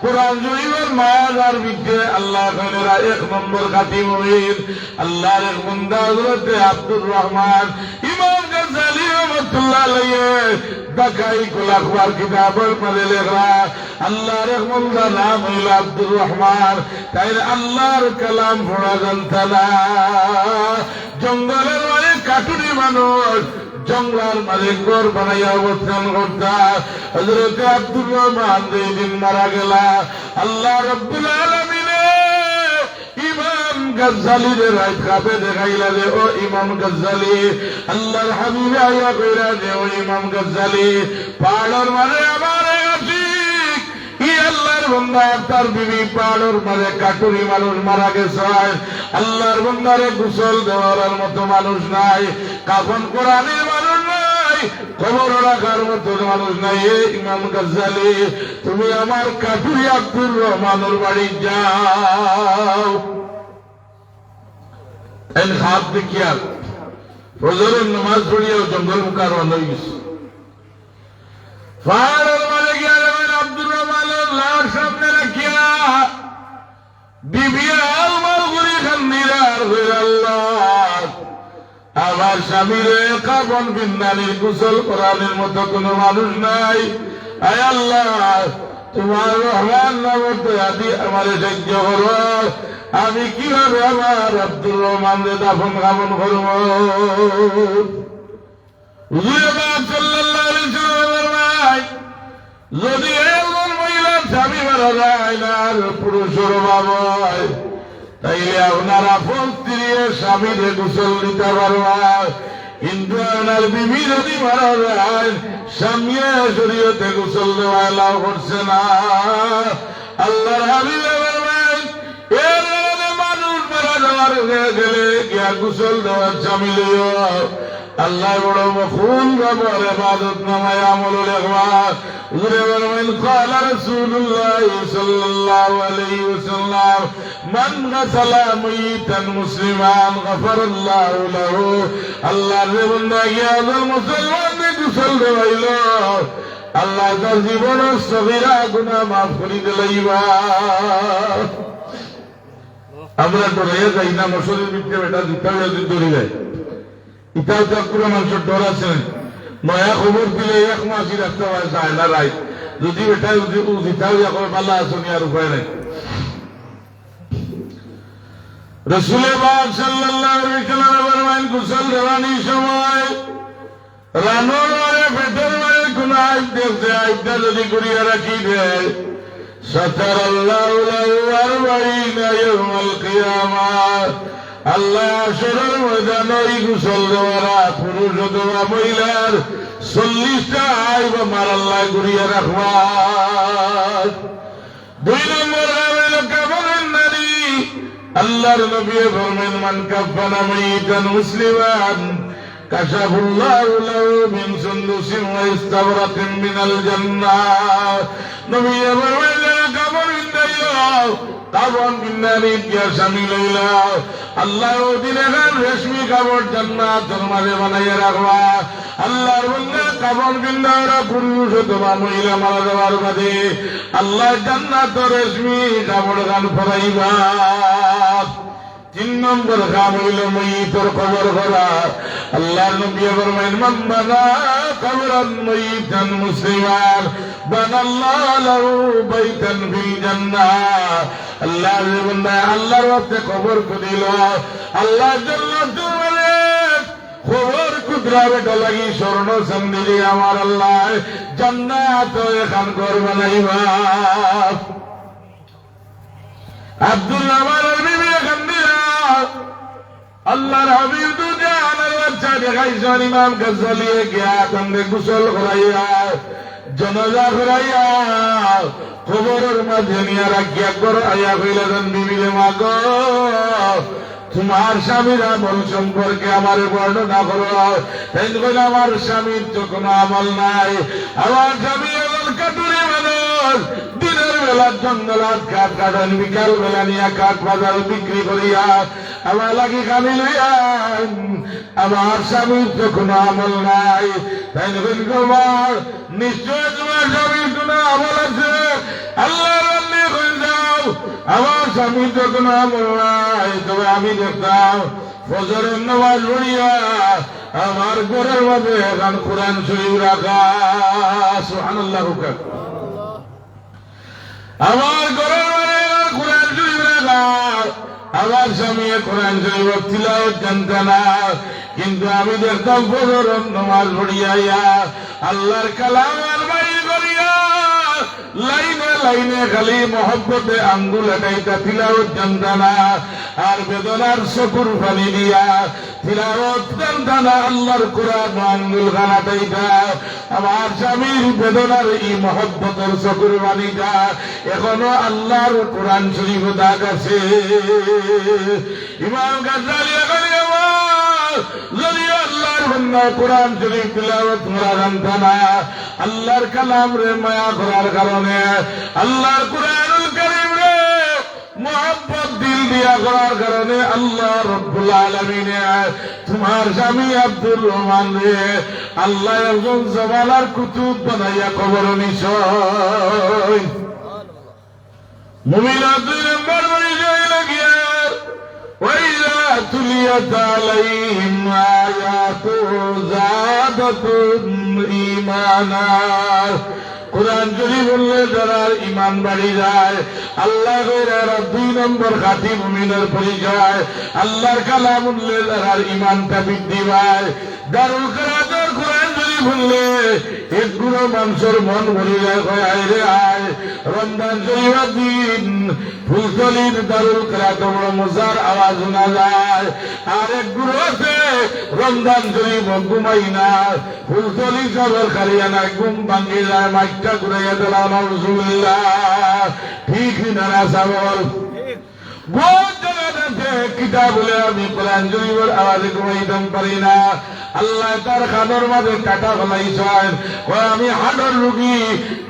S1: কোরআন শরীফের মায়ার ভিতরে আল্লাহ খানেরা 1 নম্বর খাঁটি মুমিন। আল্লাহর এক বান্দা হযরত আব্দুর রহমান ইমাম গাজ্জালী রাহমাতুল্লাহ আলাইহি ঢাকাই কুলাখবার কিতাবের মধ্যে লেখা, আল্লাহর এক বান্দা নাম হইল আব্দুর রহমান। তাই আল্লাহর কালাম পড়া জানতা না। জঙ্গলের মাঝে কাটুরি মানুষ জঙ্গলার মাঝে ঘর বানাইয়া অবস্থান করতা। হযরত আব্দুর রহমান যেদিন মারা গেলা, আল্লাহ রাব্বুল আলামিন ইমাম গাজ্জালীর রাত কাবে দেখাইলা যে ও ইমাম গাজ্জালী, আল্লাহর হাবিব আয়া কইরা যে ও ইমাম গাজ্জালী, পাহাড়ের মাঝে আমার আশিক ই আল্লাহর বান্দা তার বিবি পাহাড়ের মাঝে কাটুরি মানুষ মারা গেছে। আল্লাহর বান্দারে গোসল দেওয়ার মতো মানুষ নাই, কাফন কোরআনের মানুষ নাই, খবর রাখার মতো মানুষ নাই। ইমাম গাজ্জালী, তুমি আমার কাটুরি আব্দুর রহমানের বাড়ি যাও। এই হাত দেখিয়া ফজরের নামাজ পড়িয়া জঙ্গল মুখা রওনা হয়ে গেছে। পাহাড়ের মাঝে গিয়া আব্দুর রহমানের লাশ সামনে রাখিয়া বিবি আলমার গুলি খান্দিরার হইল আল্লাহ, আমার স্বামীরে কাফন বিন্দানির গোসল করানোর মতো কোন মানুষ নাই। আয় আল্লাহ, তোমার রহমান নামত আদি আমার সহ্য করো। আমি কিভাবে আমার আব্দুর রহমানকে দাফন কাফন করব? হুজুর পাক সাল্লাল্লাহু আলাইহি ওয়াসাল্লাম যদি একজন মহিলার স্বামী মারা যায় না আর পুরুষের বাবায়, তাইলে আপনারা আপন স্ত্রীর স্বামীরে গোসল দিতে পারবা। কিন্তু আপনার বিবি যদি মারা যায় স্বামীর শরীয়তে গোসল দেওয়া এলাও করছে না। আল্লাহর হাবিবে বলেন এর মানুষ মারা যাওয়ার গেলে গিয়া গোসল দেওয়ার শামিল হইও। আল্লাহ বড় মখুল বাবার ইবাদত নামায় আমল লেখবা। হুজুরে বলেন ক্বালা রাসূলুল্লাহ সাল্লাল্লাহু আলাইহি ওয়াসাল্লাম মান গাসালা মাইতান মুসলিমান গাফারাল্লাহু লাহু। আল্লাহর বান্দা গিয়া মুসলমানকে গোসল দেওয়াইলো, আল্লাহ তার জীবনের সগীরা গুনাহ মাফ করে দিলাইবা। আমরা ডরে যাই না, মশরের ভিতরে বেটা দিতে যদি দৌড়ে যায় ইটাও তো পুরো মানুষের ডর আছে। নয়া খবর দিলে এক মাসই রাখতে চায় না রাই, যদি এটা জিতাও এখন পাল্লা আসনি আর উপায় নাই। রসুলে পাক সাল্লাল্লাহু আলাইহি ওয়াসাল্লাম ফরমান গোসল দেওয়ানির সময় রানোর মারে পেটের মারে কোন আইব দেখছে, আইবটা যদি করিয়া রাখি দেয় সাতারাল্লাহু লাহু আরবাঈনা ইয়াওমাল কিয়ামাহ। আল্লাহ আসরের ময়দানে এই গোসল দেওয়ারা পুরুষ অথবা মহিলার 40টা আইব আমার আল্লাহ করিয়া রাখবা। 2 নম্বর হইল কাফনের নারী। আল্লাহর নবী ফরমান মান কাফানা মাইতান মুসলিমান কাশাফুল্লাহু লাহু মিন সুন্দুসিন ওয়া ইস্তাবরাকিন মিনাল জান্নাহ। নবী ফরমান কাফন বিন্দাইও কাফন বিন্দানি দিয়া শামিল হইলা আল্লাহ ওদিন এখন রেশমি কাপড় জান্নাতের মাঝে বানাইয়া রাখবা। আল্লাহর বন্ধা কাপড় বিন্দাওরা পুরুষ অথবা মহিলা মারা যাওয়ার বাদে আল্লাহ জান্নাতের রেশমি কাপড় গান ফরাইবা। 3 নম্বর কাম হইল ময়িতর কবর করা। আল্লাহর নবী ফরমায়েন মান বানা কবরান মাইতান মুসলিমান বানাল্লাহু লাহু বাইতান ফিল জান্নাহ। আল্লাহর বান্দা আল্লাহর ওয়াস্তে কবর করিল, আল্লাহ জান্নাতুল মালিক খবর কুদরা বেটা লাগি স্বর্ণ চান্দি আমার আল্লাহ জান্নাত এখান ঘর বানাইবা। আব্দুল্লাহ মারার বিবি এখান দিয়া আল্লাহর হাবিব তো জানার বাচ্চা দেখাইছেন ইমাম গাজ্জালি গিয়া তন্দে গোসল করাইয়া জানাজা করাইয়া খবরের মাঝে নিয়ে রাখিয়া কর আয়া কইলেন বিবিরে মা গো তোমার স্বামীর আমল সম্পর্কে আমার বর্ণনা করো। তাই বলে আমার স্বামীর তো কোনো আমল নাই, আমার স্বামী আমল কাটুরি মানুষ, দিনের বেলা জঙ্গলাত কাঠ কাটেন, বিকাল বেলা নিয়ে কাঠ বাজার বিক্রি করিয়া আমার লাগি খালি লইয়া আমার স্বামীর তো কোনো আমল নাই। তাই বলি তোমার নিশ্চয় তোমার স্বামীর কোনো আমল আছে, আল্লাহ আমার স্বামী তো কোনো আমল নাই। তবে আমি দেখতাম ফজরের নামাজ পড়িয়া আমার ঘরের মধ্যে এখন কোরআন শরীফ রাখা। সুবহানাল্লাহ। আমার ঘরের মধ্যে কোরআন শরীফ রাখা। আমার স্বামী কোরআন শরীফ তিলাওয়াত জানতে না, কিন্তু আমি দেখতাম ফজরের নামাজ পড়িয়া আল্লাহর কালাম আর বাইর করিয়া লাইনে লাইনে খালি মহব্বতে আঙ্গুল এটাইটা তিলাওয়াত জানতানা আর বেদনার চকুর পানি দিয়া তিলাওয়াত জানতানা আল্লাহর কোরআন আঙ্গুল খানাটাইটা। আমার স্বামীর বেদনার এই মহব্বতের চকুর পানিটা এখনো আল্লাহর কোরআন শরীফ দাগ আছে। ইমাম গাজ্জালি যদি আল্লাহর বান্দা কোরআন শরীফ তিলাওয়াত করা জানতানা আল্লাহর কালাম রে মায়া করার কারণে আল্লাহর কোরআনুল কারীম রে মুহাব্বত দিল দিয়া করার কারণে আল্লাহ রাব্বুল আলামিন তোমার স্বামী আব্দুর রহমান রে আল্লাহ একজন জবালার কুতুব বানাইয়া কবর নিশ্চয়। মুমিনা 2 নম্বর পরিচয় লাগিয়া وَإِذَا تُلِيَتْ عَلَيْهِمْ آيَاتُهُ زَادَتْهُمْ إِيمَانًا। কোরআন শরীফ বললে যারা ঈমান বাড়ি যায় আল্লাহ কইরা 2 নম্বর খাঁটি মুমিনের পরিচয়। আল্লাহর কালাম বললে যারা ঈমানটা বৃদ্ধি পায়। দারুল কিরাতের কোরআন শরীফ শুনলে একগুলো মানুষের মন ভরে যায়, কয় আয় রে আয় রমজান শরীফের দিন ফুলতলির দারুল কিরাত বড় মজার আওয়াজ শোনা যায়। আর একগুলো আছে রমজান শরীফ ঘুমাই না, ফুলতলি সবের খালিয়ানা ঘুম ভাঙ্গি যায়, মাইকটা ঘুরাইয়া দিলাম নাউজুবিল্লাহ। ঠিক না সাবল কিতাব বলে আমি কোরআন শরীফের আওয়াজে ঘুমাইতাম পারি না। আল্লাহ তার খাদর মাঝে কাটা ফেলাইছেন, আমি হাডর রুগী,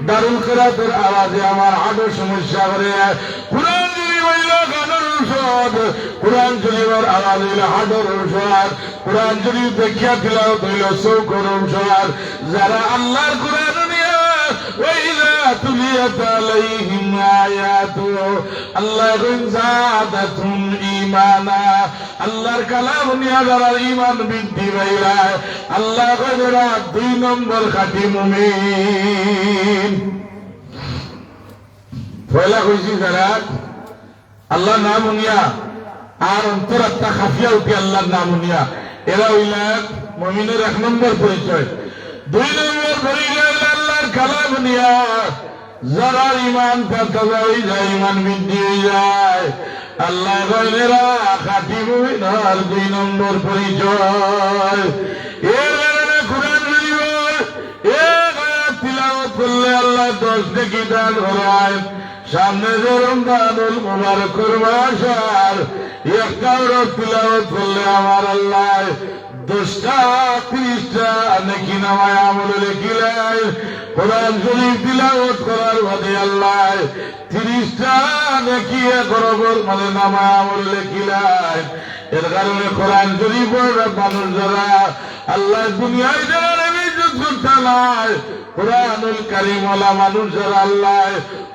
S1: দারুল কিরাতের আওয়াজে আমার হাডর সমস্যা করে। কোরআন শরীফ হইল খাদর ঔষধ, কোরআন শরীফের আওয়াজ হইল হাডর ঔষধ, কোরআন শরীফ দেখিয়া তিলাওয়াত হইল চৌকর ঔষধ। যারা আল্লাহর কোরআন নিয়ে وإذا تليت عليهم آياته الله زادتهم إيمانا আল্লাহর কালাম নিয়ে যারা ঈমান বৃদ্ধি পাইলায় আল্লাহ কয় যারা 2 নম্বর খাঁটি মুমিন। পয়লা কইছি যারা আল্লাহর নাম নিয়া আর অন্তরাত্মা খাফিয়া উঠি আল্লাহর নাম নিয়া, এরা হইলা মুমিনের 1 নম্বর পরিচয়। 2 নম্বর পরিচয় আল্লাহর কালাম নিয়া যারা ঈমান পাতা যায়, ঈমান বৃদ্ধি হয়ে যায়। আল্লাহ কইলেরা খাঁটি মুমিন আর 2 নম্বর পরিচয়। এর কারণে কোরআন শরীফের এক আয়াত তিলাওয়াত করলে আল্লাহ 10 নেকি দান করেন। সামনে যে রমজানুল মুবারকের মাস আর একটা তিলাওয়াত করলে আমার আল্লাহ 10টা 30টা নেকি নামায় আমল লিখিলেন। কোরআন শরীফ তিলাওয়াত করার বাদে আল্লাহ 30টা নেকি করবর মানে নামায় আমল লিখিলেন। এর কারণে কোরআন শরীফের মানুষ যারা আল্লাহ দুনিয়ায় যারা ইজ্জত করতে নাই, কোরআনুল কারীম ওয়ালা মানুষ যারা আল্লাহ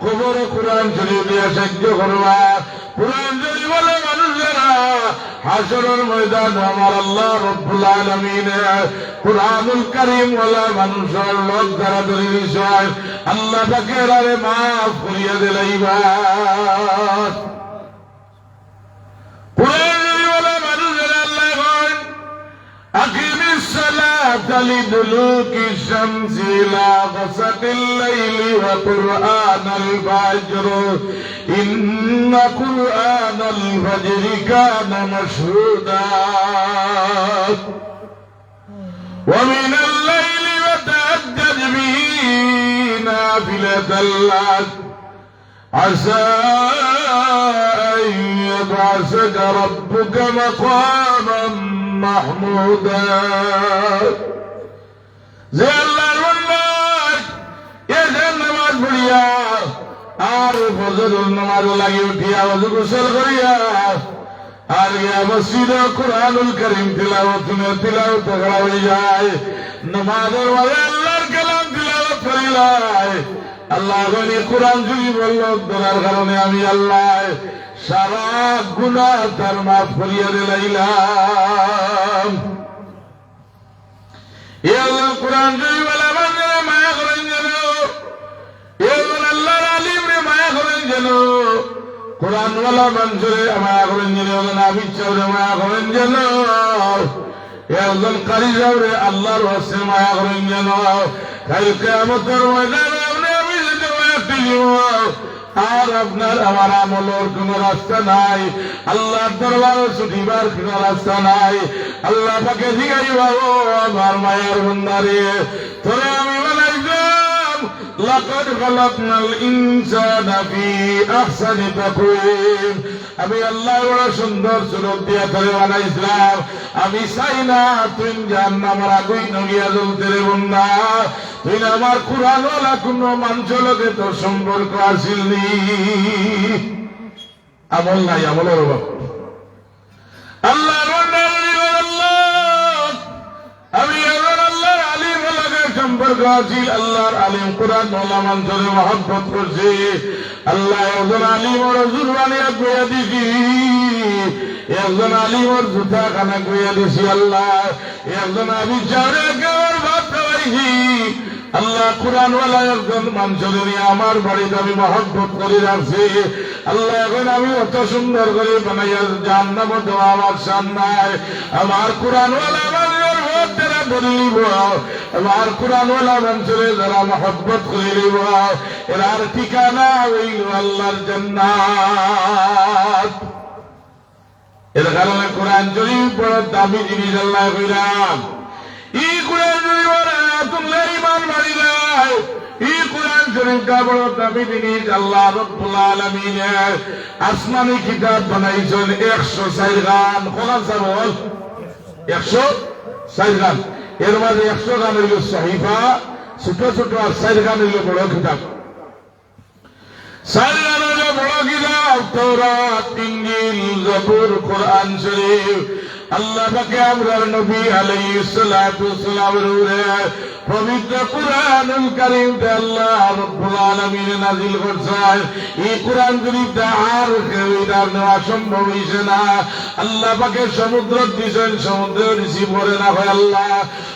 S1: কবরে কোরআন শরীফ দিয়ে সাহায্য করবা, কোরআন শরীফ ওয়ালা মানুষ যারা হাশরের ময়দান আমার আল্লাহ রব্বুল আলামিন কোরআনুল কারীম ওয়ালা মানুষের লোক যারা ধরে নিশ্চয় আল্লাহ তাকে আরে মাফ করিয়া দিলাইবা। কোরআন শরীফ ওয়ালা মানুষ যারা আল্লাহ কয় আকিমিস সালাতা লিদুলুকি শামসি ইলা গাসাকিল লাইলি ওয়া কুরআনাল ফাজর ইন্না কুরআনাল ফাজরি কানা মাশহুদা ওয়া মিনাল লাইলি ফাতাহাজ্জাদ বিহি নাফিলাতাল লাক আসা আন ইয়াবআসাকা রাব্বুকা মাকামান মাহমুদা। যে আল্লাহর বান্দা এসের নামাজ পড়িয়া আর ফজরের নামাজ লাগি উঠিয়া ওযু গোসল করিয়া আর গিয়া মসজিদে কোরআনুল কারীম তিলাওয়াত করা হয়ে যায়। নামাজের মাঝে আল্লাহর কালাম তিলাওয়াত করিলাই আল্লাহ বলে কোরআন শরীফ বলল ধরার কারণে আমি আল্লাহ সারা গুনাহ তার মাফ করিয়া দিলাইলাম। এ আল্লাহ কোরআন শরীফ ওয়ালা বান্দারে মায়া করেন যেন, এ আল্লাহর আলিম রে মায়া করেন যেন, কোরআন ওয়ালা মানুষরে মায়া করেন যেন, নবী চাওরে মায়া করেন যেন, একজন কারি যাওরে আল্লাহর ওয়াসে মায়া করেন যেন। কাল কিয়ামতের ময়দানে আমি যদি মায়া পেলিও আর আপনার আমার আমলের কোন রাস্তা নাই, আল্লাহর দরবারে ছুটিবার কোন রাস্তা নাই। আল্লাহ পাকে জিগাইবা ও আমার মায়ের বন্দারে তোরে আমি বানাইলাম লাকাদ খালাকনাল ইনসানা ফি আহসানি তাকওয়িম, আমি আল্লাহ বড় সুন্দর সুরত দিয়া তোরে বানাইছিলাম। আমি চাই না তুই জাহান্নামের আগুন নগিয়া জ্বলতে রে বন্দা, তুই আমার কোরআন ওয়ালা কোন মানুষের লগে তোর সম্পর্ক আসিল নি। আমল নাই, আমলের অভাব। আল্লাহ আমি আল্লাহর আলিম ওয়ালাদের সম্পর্ক আছিল, আল্লাহর আলিম কোরআন ওয়ালা মানুষের মহব্বত করছে। আল্লাহ একজন আলিম ওর জুরবানিয়া কইয়া দিছি, একজন আলিম ওর জুতা খানা কইয়া দিছি। আল্লাহ একজন আমি চারে কেউ ভাত খাওয়াইছি। আল্লাহ কোরআন ওয়ালা একজন মানুষের আমার বাড়িতে আমি মহব্বত করে রাখছি। আল্লাহ এখন আমি অত সুন্দর করে বানাইয়া জাহান্নামে দেওয়া আমার শান নাই। আমার কোরআন ওয়ালা মানুষের ভোট ধরে নিব আর কোরআনওয়ালা মানুষের যারা মহব্বত করে নিব এরার ঠিকানা হইল আল্লাহর জান্নাত। এর কারণে কোরআন শরীফ বড় দামি জিনিস আল্লাহ কইলাম। এই কোরআন শরীফের তুমলে ঈমান মানিলাই, এই কোরআন শরীফটা বড় দামি জিনিস। আল্লাহ রাব্বুল আলামিন আসমানি কিতাব বানাইছেন 104 গান। কোরআন বল 104 গান। এর মাঝে 100 গান হইল সহিফা ছোট ছোট, আর 4 গান হইল বড় কিতাব। 4 গান হইল বড় কিতাব তাওরাত, ইনজিল, জবুর, কোরআন শরীফ। আল্লাহ পাকে আমরার নবী আলাইহিস সালাতু ওয়াসসালামের উপরে পবিত্র কুরআনুল কারীমটা আল্লাহ রাব্বুল আলামিন নাযিল করেছেন। এই কুরআন শরীফটা আর কেউ এটার নেওয়া সম্ভব হইছে না। আল্লাহ পাকে সমুদ্র দিয়েছেন, সমুদ্র রিসিভ করে না। হয় আল্লাহ,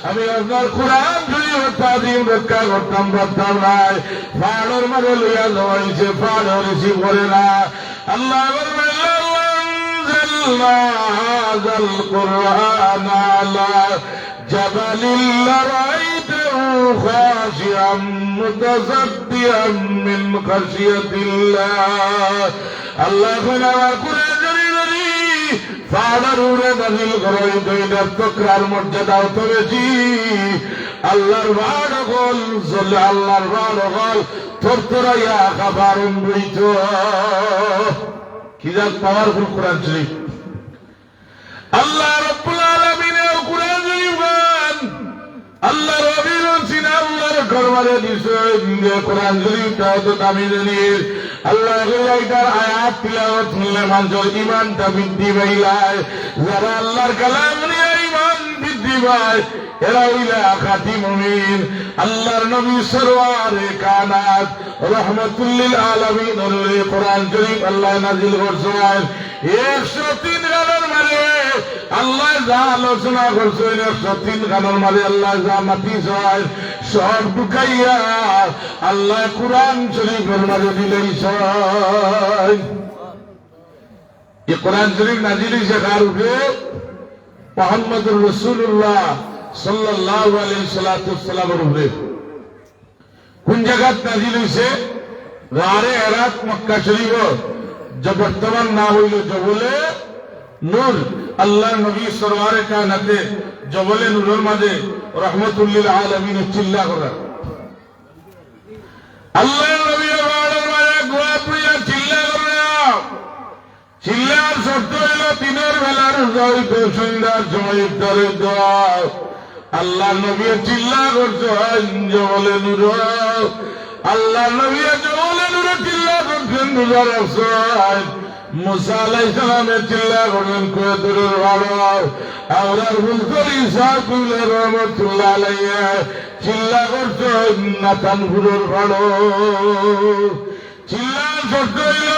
S1: আমি আপনার কুরআন শরীফ তাজিম রক্ষা করতাম পারতাম না, পাহাড়ের মাঝে লইয়া যাওয়া হয়েছে, পাহাড়ও রিসিভ করে না। আল্লাহ هذا القرآن على جبل لرأيته خاشعا متصدعا من خشية الله। الله خنا القرآن ফাড়ারুরে নাজিল করই দইটার তকরার মর্যাদা অত বেশি। আল্লাহর বাড় গল জলে, আল্লাহর বাড় গল থরথরাইয়া খাবার বইত। কি যাক পাওয়ারফুল কোরআন শরীফ। আল্লাহ রাব্বুল আলামিনের কোরআন শরীফ গান আল্লাহ রবির সিনা আল্লাহর দরবারে দিছে। কোরআন শরীফটা তো দামি জিনিস। আল্লাহ এটার আয়াত তিলাওয়াত করলে মানুষের ঈমানটা বৃদ্ধি পাইলায়। যারা আল্লাহর কালাম নিয়ে ঈমান বৃদ্ধি পায় এরা হইলা খাঁটি মুমিন। আল্লাহর নবী সরওয়ারে কানাত রাহমাতুল লিল আলামিন এর কোরআন শরীফ আল্লাহ নাযিল করেছেন। 103 গানের মাঝে আল্লাহ যা আলোচনা করছেন, 103 গানের মাঝে আল্লাহ যা মাতিছেন সব ঢুকাইয়া আল্লাহ কোরআন শরীফের মাঝে দিলেন। এই কোরআন শরীফ নাযিল হইছে কার উপরে? মুহাম্মদুর রাসূলুল্লাহ সাল্লাল্লাহু আলাইহি ওয়াসাল্লামের উপরে। কোন জায়গায় নাযিল হইছে? গারে হেরাত মক্কা শরীফ, যে বর্তমান নাম হইল জবলে নূর। আল্লাহ নবী সরওয়ারে কায়নাতে জবলে নূরের মাঝে রাহমাতুল লিল আলামিন চিল্লা করা। আল্লাহ নবী বাড়ির মাঝে গোয়া পুইয়া চিল্লা করা। চিল্লার শর্ত হইল দিনের বেলার জয়িত, সন্ধ্যার সময় ইফতারের দোয়া। আল্লাহ নবী চিল্লা করছেন জবলে নূর। আল্লাহ নবী জবলে নূরে চিল্লা করছেন রোজা রাখছেন। মুসা আলাইহিস সালামের চিল্লা করলেন কুয়াতুরের বাড়ি। আওরার বুলকর ঈসা কুলে রহমাতুল্লাহ আলাইহি চিল্লা করছেন নাতানপুরের বাড়ি। চিল্লার শর্ত হইল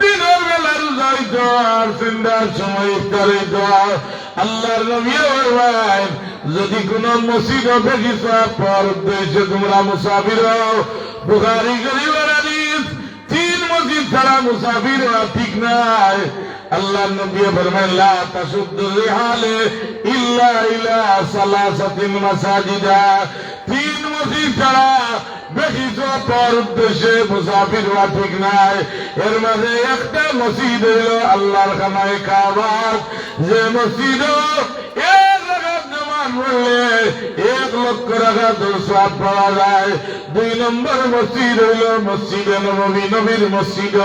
S1: দিনের বেলার যাইত আর সন্ধ্যার সময় ইফতারের দোয়া। আল্লাহর নবী বলেন, যদি কোন মসজিদ দেখিস পর উদ্দেশ্যে তোমরা মুসাফির হও। বুখারী শরীফের হাদিস, 3 মসজিদ ছাড়া মুসাফির হওয়া ঠিক নাই। আল্লাহর নবী ফরমায়েন, লা তাসুদ্দু রিহালে ইল্লা ইলা সালাসাতিন মাসাজিদা। 3 মসজিদ ছাড়া দেখিস পর উদ্দেশ্যে মুসাফির হওয়া ঠিক নাই। এর মাঝে একটা মসজিদ হইল আল্লাহর খানায় কাবা, যে মসজিদ 1 লক্ষ রাকাত সওয়াব পাওয়া যায়। 2 নম্বর মসজিদ হইল মসজিদে নববী, নবীর মসজিদ।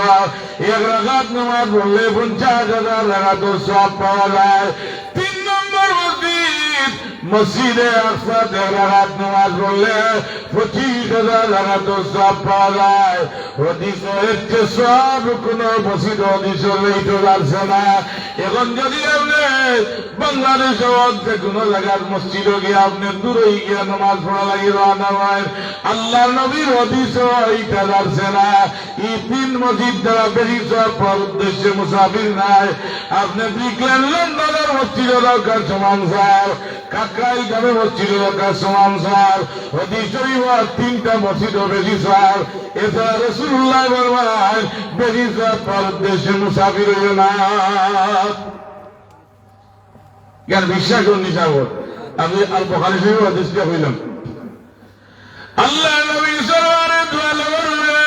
S1: 1 রাকাত নামাজ পড়লে 50,000 রাকাত সওয়াব পাওয়া যায়। 3 নম্বর মসজিদ মসজিদে আকসা, 1 রাকাত নামাজ পড়লে 25,000 রাকাত সওয়াব পাওয়া যায়। হাদিস হচ্ছে সব কোন মসজিদ হাদিস লইতে পারছে না। এখন যদি আপনি বাংলাদেশে অর্ধেক কোন জায়গার মসজিদ গিয়ে আপনি দূরে গিয়ে নামাজ পড়া লাগে রানা হয়, আল্লাহ নবীর হাদিস এইটা পারছে না। এই 3 মসজিদ দ্বারা বেশি সব পর উদ্দেশ্যে মুসাফির নাই। আপনি দেখলেন লন্ডনের মসজিদের দরকার সমান স্যার, কাকরাইল গ্রামে মসজিদের দরকার সমান স্যার। হাদিস শরীফ 3টা মসজিদ বেশি স্যার। এছাড়া রাসূলুল্লাহ বলেন বেশি সব পর উদ্দেশ্যে মুসাফির হইল না। জ্ঞান বিশ্বাস করুন নিশাবর আমি আল বুখারী শরীফ হাদিসটা কইলাম আল্লাহ নবী সরওয়ারে দোয়া করবে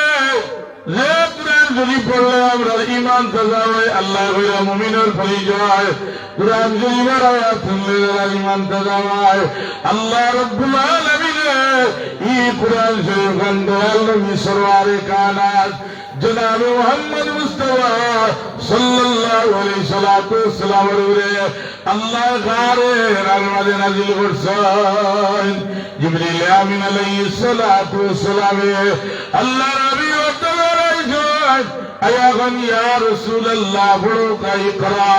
S1: যে কুরআন যদি পড়লে আমরা ঈমান তাজা হয় আল্লাহ কইরা মুমিনের পরিচয় কুরআন শরীফের আয়াত শুনলে ঈমান তাজা হয় আল্লাহ রাব্বুল আলামিন এই কুরআন শরীফ গান দয়াল নবী সরওয়ারে কানাত জনাব মুহাম্মদ মুস্তাফা সাল্লাল্লাহু আলাইহি সাল্লাতু ওয়াসসালাম এর আল্লাহ গারে রাজমাদে নাজিল করছেন জিবরিল আমিন আলাইহিস সালাতু ওয়াসসালাম আল্লাহ নবী ওতরাইছেন আয়াগান ইয়া রাসূলুল্লাহ বড় কাই করা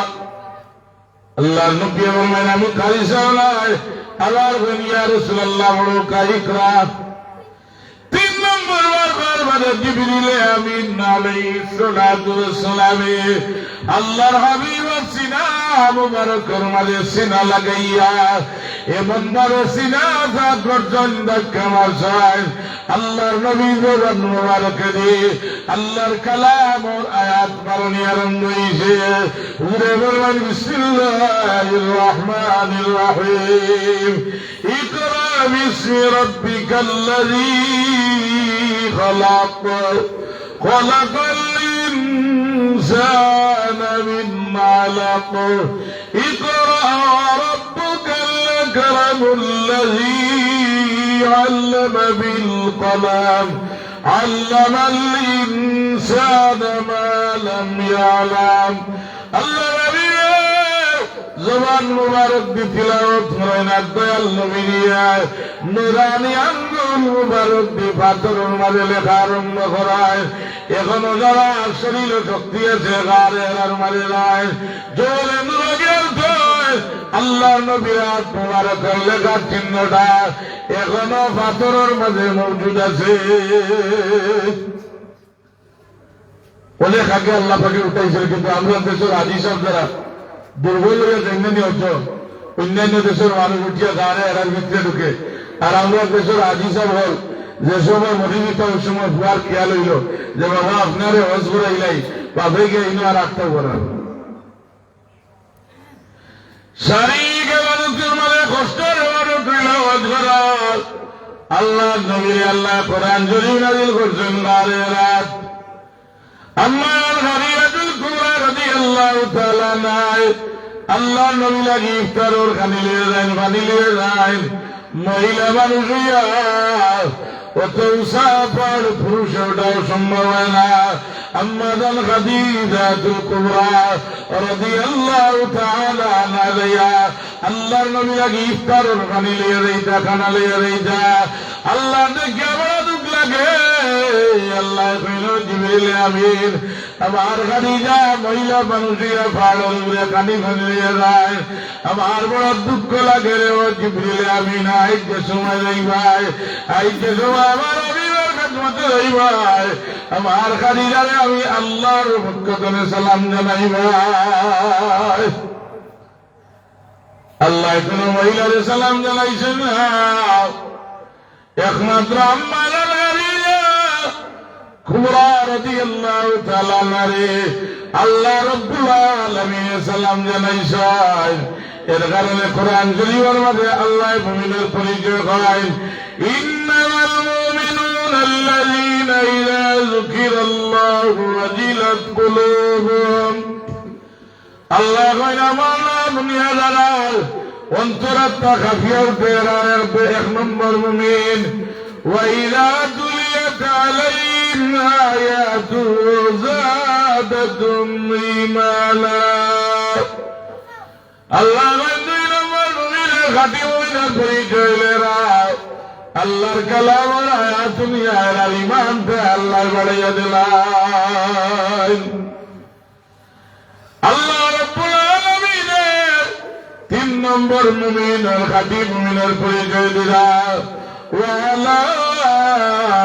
S1: আল্লাহ নবী বলেন আমি কারি সালাই আল্লাহ বলেন ইয়া রাসূলুল্লাহ বড় কাই করা তিন নম্বর বার বারে জিবরিল আমিন আলাইহিস সালাতু ওয়াসসালাম আল্লাহর হাবিব সিনা মুবারকের মাঝে সিনা লাগাইয়া এমন ভাবে সিনা গর্জন ধাক্কা মারছেন আল্লাহর নবী জবান মুবারক দিয়ে আল্লাহর কালাম ও আয়াত বারণী আরম্ভ হয়েছে উরে বলবেন বিসমিল্লাহির রহমানির রহিম ইকরা বিসমি রাব্বিকাল্লাযী خلق الإنسان من علق اقرأ ربك الأكرم الذي علم بالقلم علم الإنسان ما لم يعلم الله জবান মুবারক দি তিলাওয়াত করেন দয়াল নবীর নুরানি আঙ্গুল মুবারক দি পাথরের মাঝে লেখা আরম্ভ করায় এখনো যারা শরীরে শক্তি আছে গারের মাঝে যায় জোরে নুরাগের আল্লাহ নবীর হাত মুবারকের লেখার চিহ্নটা এখনো পাথরের মাঝে মজুদ আছে অনেক আগে আল্লাহ পাকে উঠাইছিল কিন্তু আমরা দেশের হাজি সাহেব যারা দুর্বল হয়ে জেনে হচ্ছ অন্যান্য দেশের মানুষ উঠিয়া গাড়ে এরার ভিতরে ঢুকে আর আমরা দেশের হাজি সাহেব হল যে সময় মরিমিত ওই সময় বুয়ার খেয়াল হইল যে বাবা আপনারে হজ করাইলাই বাপে গিয়ে ইনো আর আটটা করার শারীরিক মানুষের মানে কষ্টের মানুষ হজ করার আল্লাহ নবীর আল্লাহ কোরআন শরীফ নাযিল করছেন গাড়ে রাত আমার হারিয়াতুল কুবরা রাদিয়াল্লাহু তাআলা নাই আল্লাহ নবী লাগি ইফতারের খানি লিয়ে যান পানি লিয়ে যান মহিলা মানুষ হইয়া অত উসাফার পুরুষ ওটাও সম্ভব হয় না আম্মাদান খাদিজাতুল কুবরা রাদিয়াল্লাহু তাআলা আনহা আল্লাহর নবী লাগি ইফতারের খানি লিয়ে যাইতা খানা লিয়ে যাইতা আল্লাহ দেখে বড় দুঃখ লাগে আল্লাহ কইল জিবরিল আমিন আমার খাদিজা মহিলা মানুষিয়া ফাড়ল উড়ে কানি ফেলিয়ে যায় আমার বড় দুঃখ লাগে রে ও জিবরিল আমিন আইতে সময় যাই ভাই আইতে সময় আমার অভিভাবক খেদমতে যাই ভাই আমার খাদিজারে আমি আল্লাহর পক্ষ থেকে সালাম জানাই ভাই আল্লাহ কোন মহিলারে সালাম জানাইছেন না একমাত্র আম্মার কুবরা রাদিয়াল্লাহু তাআলা আনহা আল্লাহ রাব্বুল আলামিন সালাম জানাইছেন এর কারণে কোরআন শরীফের মধ্যে আল্লাহ মুমিনের পরিচয় করেন ইন্নামাল মুমিনুনা আল্লাযীনা ইযা যুকিরাল্লাহু ওয়াজিলাত কুলুবুহুম আল্লাহ কইনা মাওলা দুনিয়া জালাল অন্তরাত্মা কাফিয়া উঠে এক নম্বর মুমিন ওয়া ইযা তুলিয়াত আলাইহিম আয়াতু যাদাতুম ঈমানা আল্লাহ দুই নম্বর মুমিনের খাঁটি মুমিনের পরিচয় লেরা আল্লাহর কালামের আয়াত শুনিয়া এরা ঈমানকে আল্লাহ বাড়াইয়া দিলেন আল্লাহ রাব্বুল আলামিনের তিন নম্বর মুমিনের খাঁটি মুমিনের পরিচয় দিলা ওয়ালা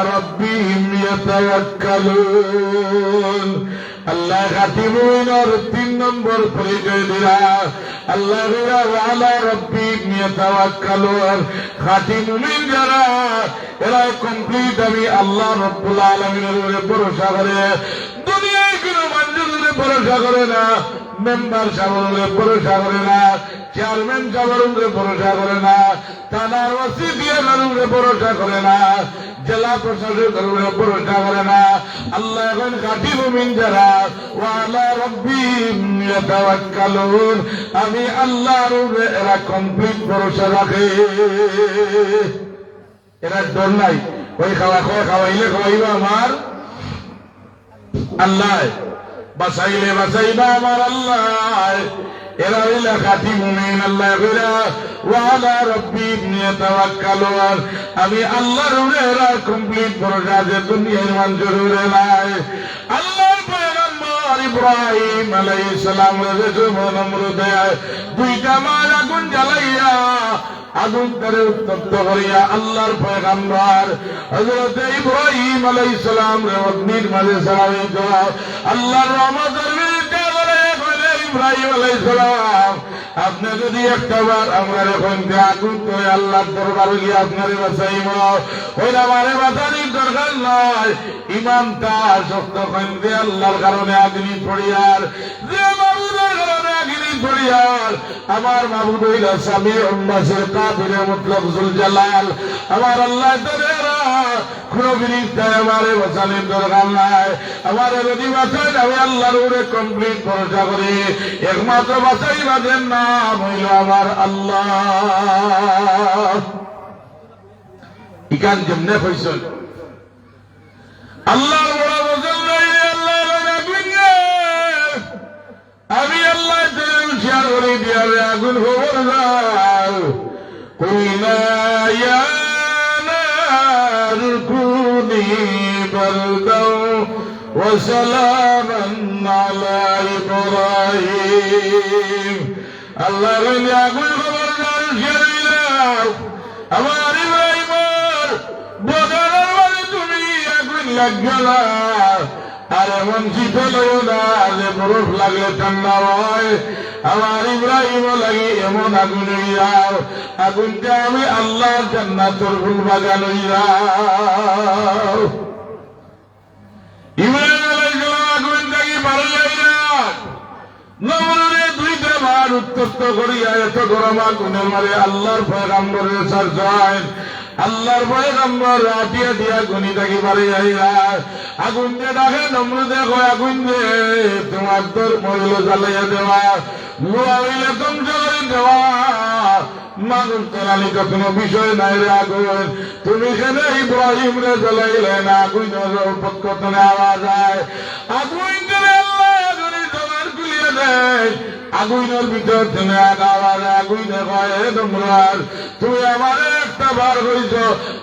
S1: রাব্বিহিম ইয়াতাওয়াক্কালুন আল্লাহ খাঁটি মুমিনের তিন নম্বর পরিচয় দিলা আল্লাহ ওয়ালা রাব্বিহিম ইয়াতাওয়াক্কালুন খাঁটি মুমিন যারা এরা কমপ্লিট আমি আল্লাহ রাব্বুল আলামিনের উপরে ভরসা করে দুনিয়ায় কোনো মানুষের উপরে ভরসা করে না মেম্বার সাগরে ভরসা করে না, চেয়ারম্যান সাগরে ভরসা করে না, থানার ওসি দিয়ে ভরসা করে না, জেলা প্রশাসকের উপরে ভরসা করে না। আল্লাহ এখন খাঁটি মুমিন যারা, ওয়ালা রাব্বিহিম ইয়াতাওয়াক্কালুন, আমি আল্লাহর উপরে এরা কমপ্লিট ভরসা রাখে। এরা ডর নাই, ওই খাওয়াইলে খাওয়াইবা আমার আল্লাহ, বাঁচাইলে বাঁচাইবা আমার আল্লাহ। এরা হইলে খাঁটি মুমিন। আল্লাহ কইরা ওয়ালা রাব্বিহিম ইয়াতাওয়াক্কালুন, আমি আল্লাহর উপরে এরা কমপ্লিট ভরসা আছে, দুনিয়ার মানুষের উপরে নাই। আল্লাহর পয়গম্বর ইব্রাহিম আলাইহিস সালাম নমরুদে দুইটা মাস আগুন জ্বালাইয়া আগুন করে উত্তপ্ত করিয়া আল্লাহর পয়গম্বর হযরত ইব্রাহিম আলাইহিস সালাম অগ্নির মাঝে ছাড়াইত। আল্লাহর রহমতের বিরুদ্ধে বলে ইব্রাহিম আলাইহিস সালাম, আপনি যদি একটাবার আমার এখন আগুন করে আল্লাহর দরবারে গিয়ে আপনারে বাঁচাইব, ওই আমারে বাঁচানির দরকার নয়। ইমানটা শক্ত কইতে আল্লাহর কারণে আগুনি পড়িয়ার, যে মাবুদের কারণে আগুনি পড়িয়ার, আমার মাবুদ হইল সামিউন বাসির কাদির মুতলক জুল জালাল। আমার আল্লাহ তাআলা কোন বিরিক্তায় আমারে বাঁচানির দরকার নাই। আমারে যদি বাঁচাই আমি আল্লাহর উপরে কমপ্লিট ভরসা করি। একমাত্র বাঁচাই বাঁচেন নাম হইল আমার আল্লাহ। ইকান যেমনে হইছেন আল্লাহর বড় বচন রইলে আল্লাহ আমি আল্লাহ শেয়ার করে দিয়ে আগুন খবর দাও। কুইনা ইয়া নার কুনি বারদাও ওয়া সালামান আলা ইব্রাহিম। আল্লাহ রইলে আগুন খবর দাও, শেয়ার আমার ইব্রাহিমের বদরের বাড়ি তুমি আগুন লাগবে না। আর এমন শীতল না যে বরফ লাগলে ঠান্ডা হয়। আমার ইব্রাহিম লাগি এমন আগুন হইয়াও, আগুনটা আমি আল্লাহ জান্নাতুল ফুল বাগান হইয়াও। ইব্রাহিম আলাইহিস সালাম আগুন থাকি ভালো লাগিয়া নমরুদে দুইটা বার উত্তপ্ত করিয়া এত গরম আগুনের মারে আল্লাহর পয়গম্বরের সারসায় আল্লাহর পয়গম্বর রাতিয়া দিয়া গুনি থাকি পারে যাইরা আগুন দিয়ে ডাকে নমরুদে কয় আগুন দে তোমার তোর মরল জ্বালাইয়া দেওয়া, লোয়া হইলে ধ্বংস করে দেওয়া। মানুষ জ্বালানি তো কোনো বিষয় নাই রে আগুন, তুমি কেন ইব্রাহিম রে জ্বালাইলে না? আগুন পক্ষ তোনে আওয়াজ হয়, আগুন করে আল্লাহ আগুন তোমার গুলিয়ে দেয়। আগুনের ভিতর তুমি আওয়াজ আগুনে কয় নমরুদ তুমি আমার একটা বার হইছ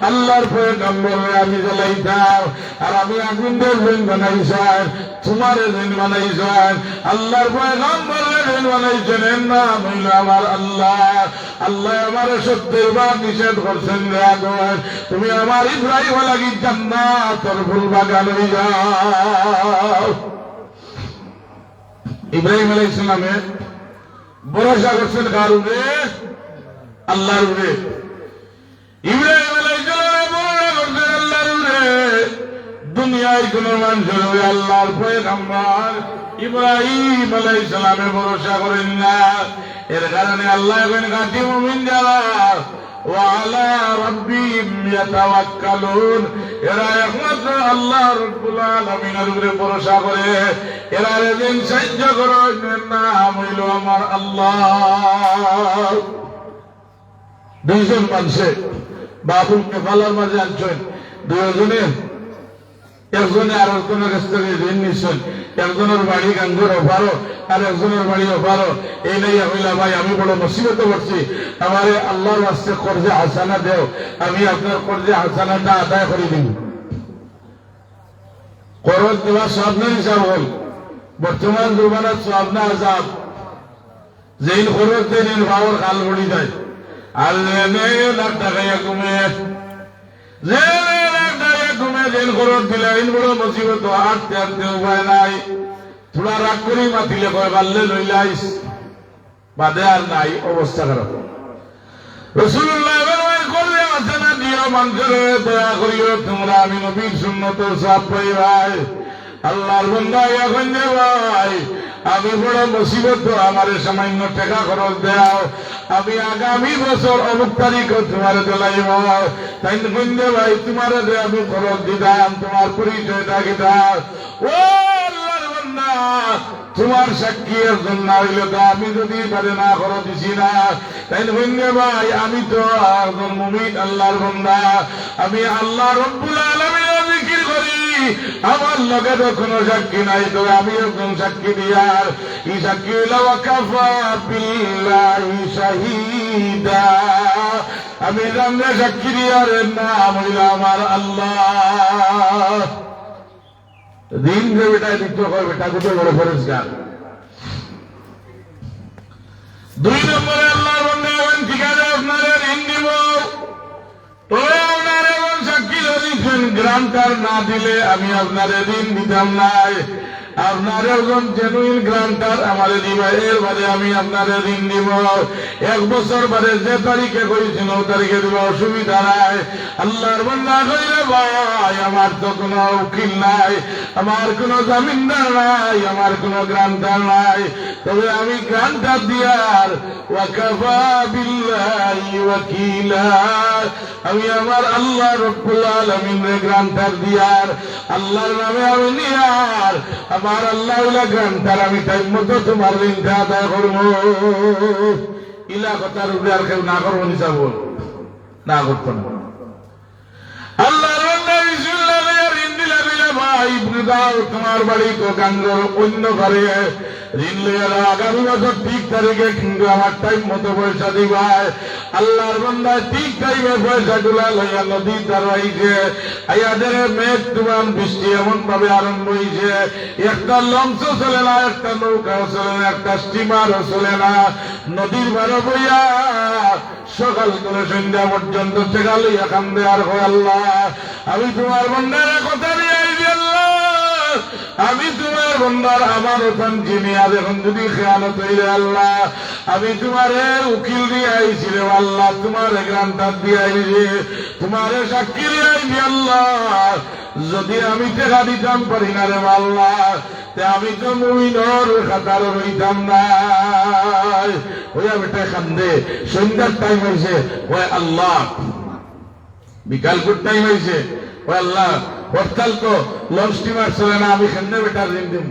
S1: আল্লাহর পয়গম্বরে আমি জ্বালাইতাম, আর আমি আগুনের ঋণ বানাইছেন, তোমার ঋণ বানাইছেন, আল্লাহর পয়গম্বরের ঋণ বানাইছেন। এর নাম হইল আমার আল্লাহ। আল্লাহ আমার সত্যের বার নিষেধ করছেন রে আগুন, তুমি আমার ইব্রাহিম লাগি জান্নাতের ফুল বাগান হয়ে যাও। ইব্রাহিম আলাইহিস সালামে ভরসা করছেন কার উপরে? আল্লাহর উপরে। ইব্রাহিম আলাইহিস সালাম ভরসা করছেন আল্লাহর উপরে, দুনিয়ায় কোন মানুষের উপরে আল্লাহর পয়গম্বর ইব্রাহিম আলাইহিস সালামে ভরসা করেন না। এর কারণে আল্লাহ এখন খাঁটি মুমিন যারা ওয়ালা রাব্বিহিম ইয়াতাওয়াক্কালুন, এরা একমাত্র আল্লাহ রাব্বুল আলামিনের উপরে ভরসা করে। এরা যেদিন সাহায্য করেন নাম হইল আমার আল্লাহ। দুইজন মানুষে বাবুল কেফালার মাঝে আনছেন, দুজনে একজনে আর একজনের কাছ থেকে ঋণ নিচ্ছেন। একজনের বাড়ি গাঙ্গুর অফারো আর একজনের বাড়ি অফারো। এই লাইয়া হইলা ভাই আমি বড় মুসিবতে পড়ছি, আমারে আল্লাহর ওয়াস্তে কর্জে হাসানা দেও, আমি আপনার কর্জে হাসানাটা আদায় করে দিব। করজ দেওয়া সবনার হিসাব হল বর্তমান জমানার সবনা আজাব, যেই খরচ দেন ভাবর কাল পড়ি যায়। আর লাখ টাকাইয়া কমে যে দিন খরচ দিলে আইন বড় মুসিবত, হাঁটতে হাঁটতে উপায় নাই। থোড়া রাগ করি মাতিলে কয় বাল্লে লইলাইস, বাদে আর নাই, অবস্থা খারাপ। রাসূলুল্লাহ করলে আছে না দিও মানুষের দয়া করিও তোমরা, আমি নবীর সুন্নত সব পাই ভাই। আল্লাহর বান্দা এখন যে ভাই আমি বড় মুসিবত, আমার সামান্য টাকা খরচ দাও, আমি আগামী বছর অমুক তারিখ তোমার দিলাইব, তাই বন্ধে ভাই তোমার আমি খরচ দিতাম, তোমার পরিচয়টা দিতাম। ও আল্লাহর বান্দা, তোমার সাক্ষী একজন না হইলে তো আমি যদি পারে না খরচ দিছি না, তাই বন্ধে ভাই আমি তো একজন মুমিন আল্লাহর বান্দা, আমি আল্লাহ রব্বুল আলামিনের জিকির করি, আমার লগে তো কোনো সাক্ষী নাই, তবে আমি একজন সাক্ষী দিয়ার, এই সাক্ষী হইল ওয়াকাফা বিল্লাহি শাহিদা, আমি জানলে সাক্ষী দিয়ার নাম হইল আমার আল্লাহ। দিন যে বেটায় দিতে হয়, বেটা কোথায় বড় পরিষ্কার। 2 নম্বরে আল্লাহর বান্দা ঠিক আছে, আপনারা ঋণ দিব, তবে আপনার এমন সাক্ষী দিচ্ছেন গ্রান্টার না দিলে আমি আপনার ঋণ দিতাম নাই, আপনার একজন জেনুইন গ্রান্টার আমার দিবে, এর বাদে আমি আপনার ঋণ দিব। 1 বছর বাদে যে তারিখে করেছেন ও তারিখে দিব, অসুবিধা নাই। আল্লাহর বান্দা কইলে ভাই আমার তো কোনো উকিল নাই, আমার কোনো জামিনদার নাই, আমার কোনো গ্রান্টার নাই, তবে আমি গ্রান্টার দিয়ার ওয়াকাফা বিল্লাহি ওয়াকিলা, আমি আমার আল্লাহ রব্বুল আলামিনের গ্রান্টার দিয়ার, আল্লাহর নামে আমি নিয়ার, আমার আল্লাহ গ্রান্টার, আমি টাইম মতো তোমার ঋণটা আদায় করবো। ইলা কথার উপরে আর কেউ না করবো, নিচা বল না করতো না। আল্লাহর ঋণ দিলে ভাই দাও, তোমার বাড়ি তো কাঙ্গর অন্য ঘরে ঋণ লইয়া আগামী বছর ঠিক তারিখে কিন্তু আমার টাইম মতো পয়সা দিবাই। আল্লাহর বান্দা ঠিক টাইমে পয়সা গুলা লইয়া নদী তার হইছে, আয়াদের মেঘ তুমান বৃষ্টি এমন ভাবে আরম্ভ হইছে, একটা লঞ্চ চলে না, একটা নৌকাও চলে না, একটা স্টিমারও চলে না, নদীর ভাড়া বইয়া সকাল করে সন্ধ্যা পর্যন্ত টেকা লইয়া কান্দে আর হয় আল্লাহ, আমি তোমার বন্ধার কথা নিয়ে আইবি আল্লাহ, আমি তোমার বন্ধার আমার ওখান চিনিয়া দেখুন যদি খেয়ালত হইলে আল্লাহ, আমি তোমার উকিল দিয়ে আইছি রে আল্লাহ, তোমার গ্রান্টার দিয়ে আইবি, তোমার সাক্ষী দিয়ে আইবি আল্লাহ, যদি আমি টেকা দিতাম পারি না রে আল্লাহ, আমি তো মুমিনের খাতার রইতাম না। ওইয়া বেটা কান্দে, সন্ধ্যার টাইম হয়েছে, ওই আল্লাহ বিকালপুর টাইম হয়েছে, ওই আল্লাহ হরতাল তো লঞ্চ স্টিমার চলে না, আমি কেন বেটার ঋণ দিব।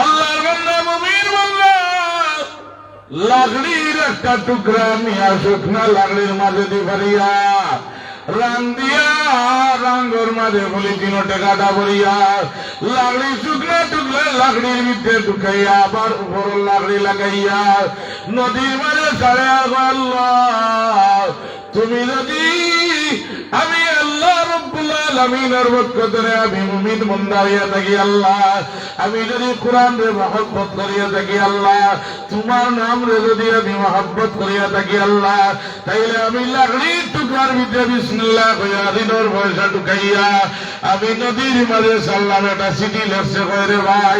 S1: আল্লাহর বান্দা মুমিন বান্দা লাকড়ির একটা টুকরা নিয়া শুকনা লাকড়ির মাঝে দি পারিয়া রান দিয়া রাঙ্গর মাঝে বলি 3 টাকাটা ভরিয়া লাকড়ি শুকনা টুকরা লাকড়ির ভিতরে ঢুকাইয়া আবার উপর লাকড়ি লাগাইয়া নদীর মাঝে ছাড়ে আল্লাহ, তুমি যদি আমি আল্লাহ রব্বুল আলামিনের পক্ষ থেকে আমি মুমিন বান্দা হইয়া থাকি আল্লাহ, আমি যদি কোরআন রে মহব্বত করিয়া থাকি আল্লাহ, তোমার নাম রে যদি আমি মহব্বত করিয়া থাকি আল্লাহ, তাইলে আমি লাকড়ির টুকরার ভিতরে বিসমিল্লাহ কইয়া ঋণের পয়সা ঢুকাইয়া আমি নদীর মাঝে সাল্লাম, একটা সিটি লেখছে কয় রে ভাই,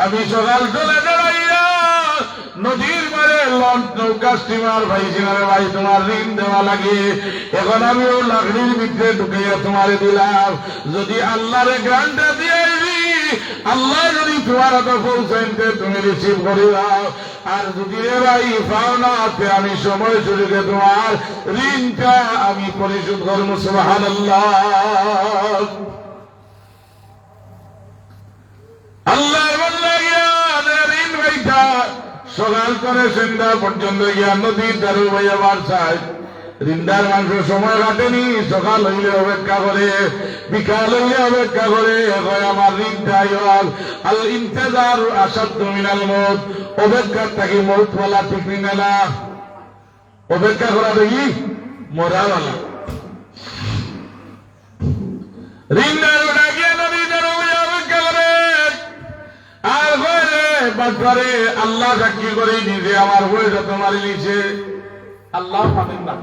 S1: আমি সকাল চলে দাঁড়াইয়া নদীর মাঝে লঞ্চ নৌকা স্টিমার ভাইছিল রে ভাই, তোমার ঋণ দেওয়া লাগে, এখন আমি ও লাকড়ির ভিতরে ঢুকাইয়া তোমারে দিলাম, যদি আল্লাহরে গ্রান্টটা দিয়ে আল্লাহ যদি তোমার হাতে পৌঁছাইতে তুমি রিসিভ করে দাও, আর যদি রে ভাই পাও না হাতে আমি সময় সুযোগে তোমার ঋণটা আমি পরিশোধ করবো। সুবহানাল্লাহ। আল্লাহর বান্দা গিয়া ঋণ ভাইটা সকাল করে সন্ধ্যা পর্যন্ত গিয়া নদীর ধারে ভাইয়া বারসায় ঋণদার মানুষ সময় কাটেনি, সকাল হইলে অপেক্ষা করে, বিকাল হইলে অপেক্ষা করে, আমার ঋণটা আল ইন্তেজার আসাদ্দু মিনাল মউত, অপেক্ষার থাকি মউত ওয়ালা ঠিক না, অপেক্ষা করা দেখি মরাওয়ালা। ঋণদার ওটা গিয়ে নদীর ধারে ভাইয়া অপেক্ষা করে আর বাচ্চারে আল্লাহ সাক্ষী করে নিজে আমার বয়স তোমার নিচে আল্লাহ পাবেন না,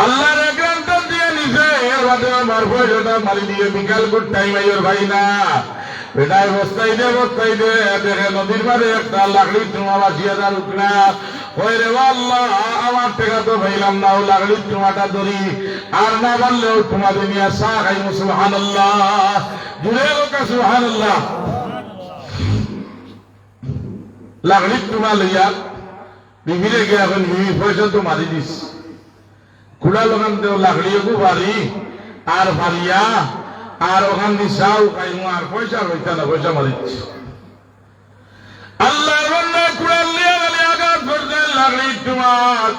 S1: আল্লাহর গ্রান্টার দিয়ে নিচে এর বাদে আমার বয়সটা মারি দিয়ে বিকাল গুড টাইম আইয়ের ভাই না বেটায় বস্তাই দে দেখে নদীর মাঝে একটা লাকড়ি তোমার 80,000 উঠনা ওই রে আল্লাহ আমার টাকা তো ভাইলাম না, ও লাগলি তোমাটা ধরি, আর না বললেও তোমাদের নিয়ে চা খাইব। সুবহানাল্লাহ, জুড়ে লোকা সুবহানাল্লাহ। লাগলি তোমা লইয়া বিবিরে গিয়ে এখন বিবি পয়সা তো মারি দিস, খুলা লোকান দেও লাগলিও বাড়ি আর ভারিয়া আর ওখান দিয়ে চাও খাইমু আর পয়সা রইতা না, পয়সা মারি দিস। আল্লাহর বান্দা কুড়াল নিয়ে গেলে আঘাত করতে লাগলি তোমার